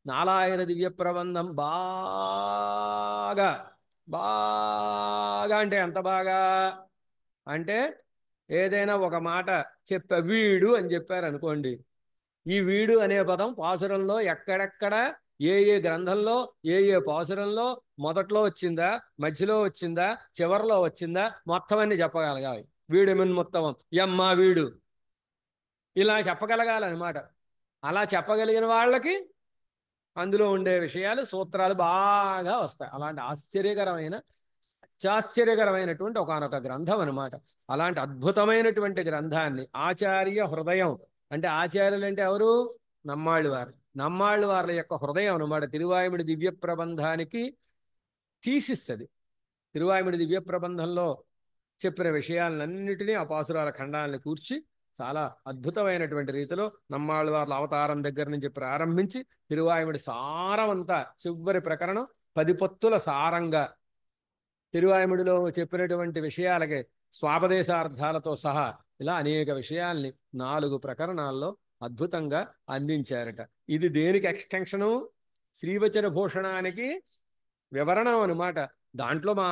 నాలాయన దివ్య ప్రబంధం బాగా బాగా అంటే ఎంత బాగా అంటే, ఏదైనా ఒక మాట వీడు అని చెప్పారనుకోండి, ఈ వీడు అనే పదం పాసురంలో ఎక్కడెక్కడ ఏ ఏ గ్రంథంలో ఏ ఏ పాసురంలో మొదట్లో వచ్చిందా, మధ్యలో వచ్చిందా, చివరిలో వచ్చిందా, మొత్తం అన్ని చెప్పగలగాలి. వీడు మొత్తం యమ్మ వీడు ఇలా చెప్పగలగాలన్నమాట. అలా చెప్పగలిగిన వాళ్ళకి అందులో ఉండే విషయాలు, సూత్రాలు బాగా వస్తాయి. అలాంటి అత్యాశ్చర్యకరమైనటువంటి ఒకానొక గ్రంథం అనమాట. అలాంటి అద్భుతమైనటువంటి గ్రంథాన్ని ఆచార్య హృదయం అంటే, ఆచార్యులు అంటే ఎవరు? నమ్మాళ్ళు వారు. నమ్మాళ్ళు వారి యొక్క హృదయం అనమాట. తిరువాయిమిడి దివ్య ప్రబంధానికి తీసిస్తుంది. తిరువాయిమిడి దివ్య ప్రబంధంలో చెప్పిన విషయాలన్నింటినీ ఆ పాసురాల ఖండాలను కూర్చి చాలా అద్భుతమైనటువంటి రీతిలో నమ్మాళ్ళవార్ల అవతారం దగ్గర నుంచి ప్రారంభించి తిరువాయుముడి సారమంతా చివరి ప్రకరణం 10 పొత్తుల సారంగా తిరువాయుముడిలో చెప్పినటువంటి విషయాలకి స్వాపదేశార్థాలతో సహా ఇలా అనేక విషయాల్ని 4 ప్రకరణాల్లో అద్భుతంగా అందించారట. ఇది దేనికి ఎక్స్టెన్షను? శ్రీవచన భూషణానికి వివరణం అనమాట. దాంట్లో మా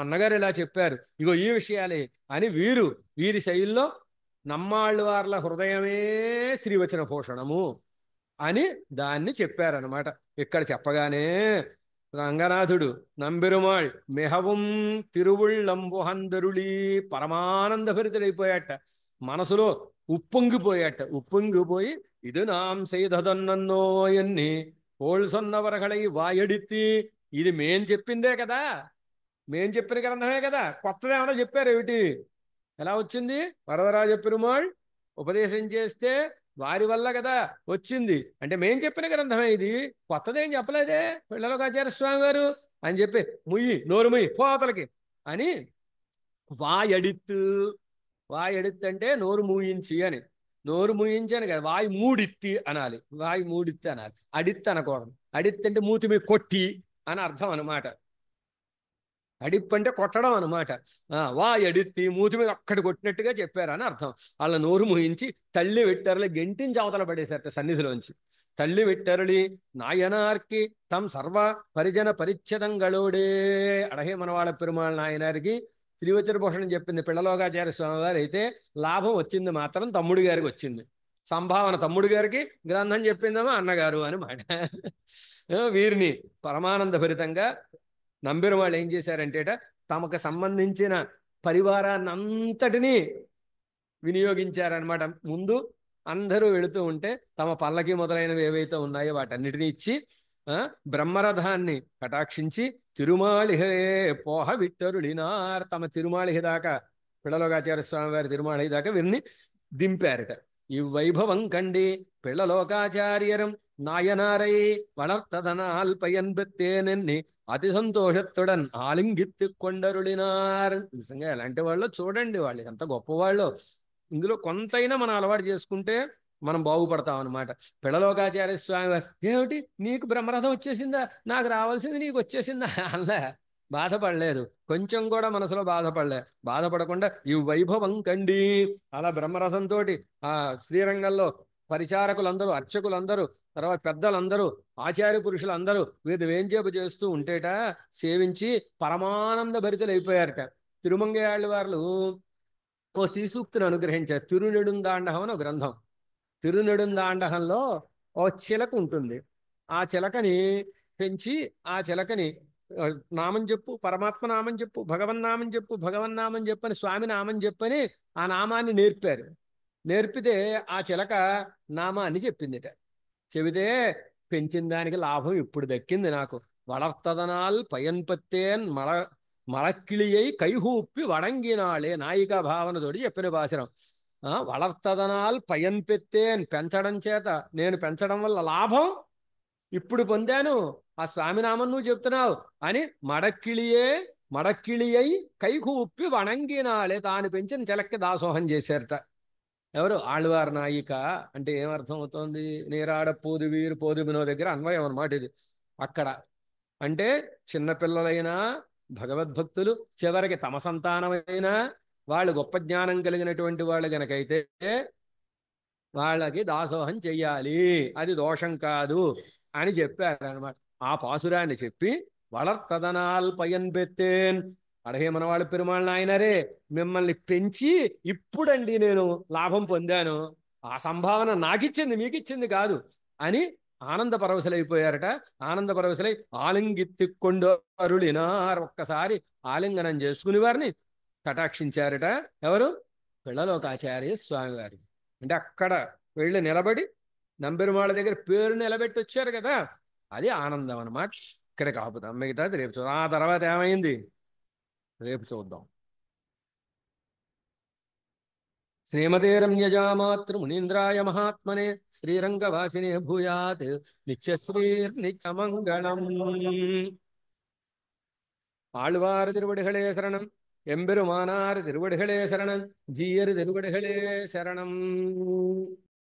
అన్నగారు ఇలా చెప్పారు, ఇగో ఈ విషయాలే అని వీరి శైలిలో నమ్మాళ్ళవార్ల హృదయమే శ్రీవచన భూషణము అని దాన్ని చెప్పారనమాట. ఇక్కడ చెప్పగానే రంగనాథుడు నంబెరుమాళ్ మెహవం తిరువుళ్ళంబుహందరుళీ పరమానందభరితుడైపోయాట. మనసులో ఉప్పొంగిపోయి ఇది నాం செய்ததன்னோ ఎన్ని పోళ్ళు సొన్నవరగళై వాయడిత్తి, ఇది మేం చెప్పిందే కదా, మేం చెప్పిన గ్రంథమే కదా, కొత్తది ఏమైనా చెప్పారు ఏమిటి? ఎలా వచ్చింది? వరదరాజ పెరుమాళ్ ఉపదేశం చేస్తే వారి వల్ల కదా వచ్చింది. అంటే మేం చెప్పిన గ్రంథమే ఇది, కొత్తదేం చెప్పలేదే పిల్లలోకాచార్య స్వామి వారు అని చెప్పి నోరు ముయ్యి పోతలకి అని వాయడిత్తు అంటే నోరు మూయించి అని. నోరు మూయించి అని కదా, వాయి మూడిత్తి అనాలి. వాయి మూడిత్తి అనాలి, అడిత్తి అనకూడదు. అడిత్తి అంటే మూతి మీద కొట్టి అని అర్థం అనమాట. అడిప్పు అంటే కొట్టడం అనమాట. వాయడిత్తి మూతి మీద ఒక్కటి కొట్టినట్టుగా చెప్పారని అర్థం. వాళ్ళ నోరు మూయించి తల్లి వెట్టరలి గెంటించి అవతల పడేశారట సన్నిధిలోంచి. తల్లి వెట్టరలి నాయనార్కి తమ్ సర్వ పరిజన పరిచ్ఛేదంగళోడే. అడహే మనవాళ్ళ పెరుమాళ్ నాయనారికి శ్రీవచన భూషణం చెప్పింది పిల్లలోకాచార్య స్వామి వారు అయితే, లాభం వచ్చింది మాత్రం తమ్ముడి గారికి వచ్చింది. సంభావన తమ్ముడి గారికి, గ్రంథం చెప్పిందేమో అన్నగారు అని మాట. వీరిని పరమానంద భరితంగా నంబెరుమాళ్ళు ఏం చేశారంటేట, తమకు సంబంధించిన పరివారాన్ని అంతటినీ వినియోగించారనమాట. ముందు అందరూ వెళుతూ ఉంటే తమ పల్లకి మొదలైనవి ఏవైతే ఉన్నాయో వాటన్నిటినీ ఇచ్చి బ్రహ్మరథాన్ని కటాక్షించి తిరుమాళిహే పోహ విట్టరుడినార్, తమ తిరుమాళిహి దాకా పిళ్ళలోకాచార్య స్వామి వారి తిరుమాళిహి దాకా వీరిని దింపారట. ఈ వైభవం కండి పిళ్ళలోకాచార్యరం నాయనారై వళర్తదనాల్ పయన్బెత్తేనెన్ని అతి సంతోషత్తుడన్ ఆలింగిత్తు కొండరుడినార్. నిజంగా ఎలాంటి వాళ్ళు చూడండి, వాళ్ళు ఎంత గొప్పవాళ్ళు. ఇందులో కొంతైనా మనం అలవాటు చేసుకుంటే మనం బాగుపడతాం అనమాట. పిళ్ళలోకాచార్య స్వామి వారు ఏమిటి నీకు బ్రహ్మరథం వచ్చేసిందా, నాకు రావాల్సింది నీకు వచ్చేసిందా అలా బాధపడలేదు, కొంచెం కూడా మనసులో బాధపడకుండా ఈ వైభవం కండి అలా బ్రహ్మరథంతో ఆ శ్రీరంగంలో పరిచారకులందరూ, అర్చకులందరూ, తర్వాత పెద్దలందరూ, ఆచార్య పురుషులందరూ వీరు వేంచేపు చేస్తూ ఉంటేట సేవించి పరమానంద భరితులు అయిపోయారట. తిరుమంగయాళ్ళ వారు ఓ శ్రీసూక్తిని అనుగ్రహించారు. తిరునెడుందాండహం అని ఒక గ్రంథం. తిరునెడుందాండహంలో ఓ చిలక ఉంటుంది. ఆ చిలకని పెంచి ఆ చిలకని నామం చెప్పు, పరమాత్మ నామం చెప్పు, భగవన్నామం చెప్పు, భగవన్నామం చెప్పని, స్వామి నామం చెప్పని ఆ నామాన్ని నేర్పారు. నేర్పితే ఆ చిలక నామాన్ని చెప్పిందిట. చెబితే పెంచిన దానికి లాభం ఇప్పుడు దక్కింది నాకు. వళర్తదనాల్ పయన్పత్తేన్ మళక్కిళియై కైహూప్పి వడంగినాళే నాయికా భావనతోటి చెప్పిన భాషరం. వళర్తదనాల్ పయన్పెత్తేన్ పెంచడం చేత, నేను పెంచడం వల్ల లాభం ఇప్పుడు పొందాను, ఆ స్వామినామం నువ్వు చెప్తున్నావు అని మడక్కిళియై కైహూప్పి వణంగినాళే తాను పెంచిన చిలక్కి దాసోహం చేశారట. ఎవరు? ఆళ్వార్ నాయిక అంటే ఏమర్థం అవుతోంది? నీరాడ పోదువీరు పోదుమినో దగ్గర అన్వయం అన్నమాట ఇది. అక్కడ అంటే చిన్నపిల్లలైనా భగవద్భక్తులు, చివరికి తమ సంతానమైనా వాళ్ళు గొప్ప జ్ఞానం కలిగినటువంటి వాళ్ళు గనకైతే వాళ్ళకి దాసోహం చెయ్యాలి, అది దోషం కాదు అని చెప్పారనమాట. ఆ పాసురాన్ని చెప్పి వళర్తదనాల్ పయన్ బెత్తేన్ అడహే మనవాళ్ళ పెరుమాళ్ నాయనరే మిమ్మల్ని పెంచి ఇప్పుడండి నేను లాభం పొందాను, ఆ సంభావన నాకిచ్చింది మీకిచ్చింది కాదు అని ఆనంద పరవశులైపోయారట. ఆనంద పరవశులై ఆలింగిత్తికొండు అరుళినార్, ఒక్కసారి ఆలింగనం చేసుకుని వారిని కటాక్షించారట. ఎవరు? పిళ్ళలోకాచార్య స్వామి వారు. అంటే అక్కడ వెళ్ళి నిలబడి నంబెరుమాళ్ళ దగ్గర పేరు నిలబెట్టి వచ్చారు కదా, అది ఆనందం అన్నమాట. ఇక్కడ కాపుదాం, మిగతాది రేపు చూద్దాం. ఆ తర్వాత ఏమైంది రేపు చూద్దాం. శ్రీమతే రమ్యజామాతృ మునీంద్రాయ మహాత్మనే శ్రీరంగవాసినే భూయాత్ నిత్యశ్రీర్నిత్యమంగళం. ఆళ్వార్ తిరువడిகளே శరణం. எம்பெருமானார் திருவடிகளே சரணம். ஜீயர் திருவடிகளே சரணம்.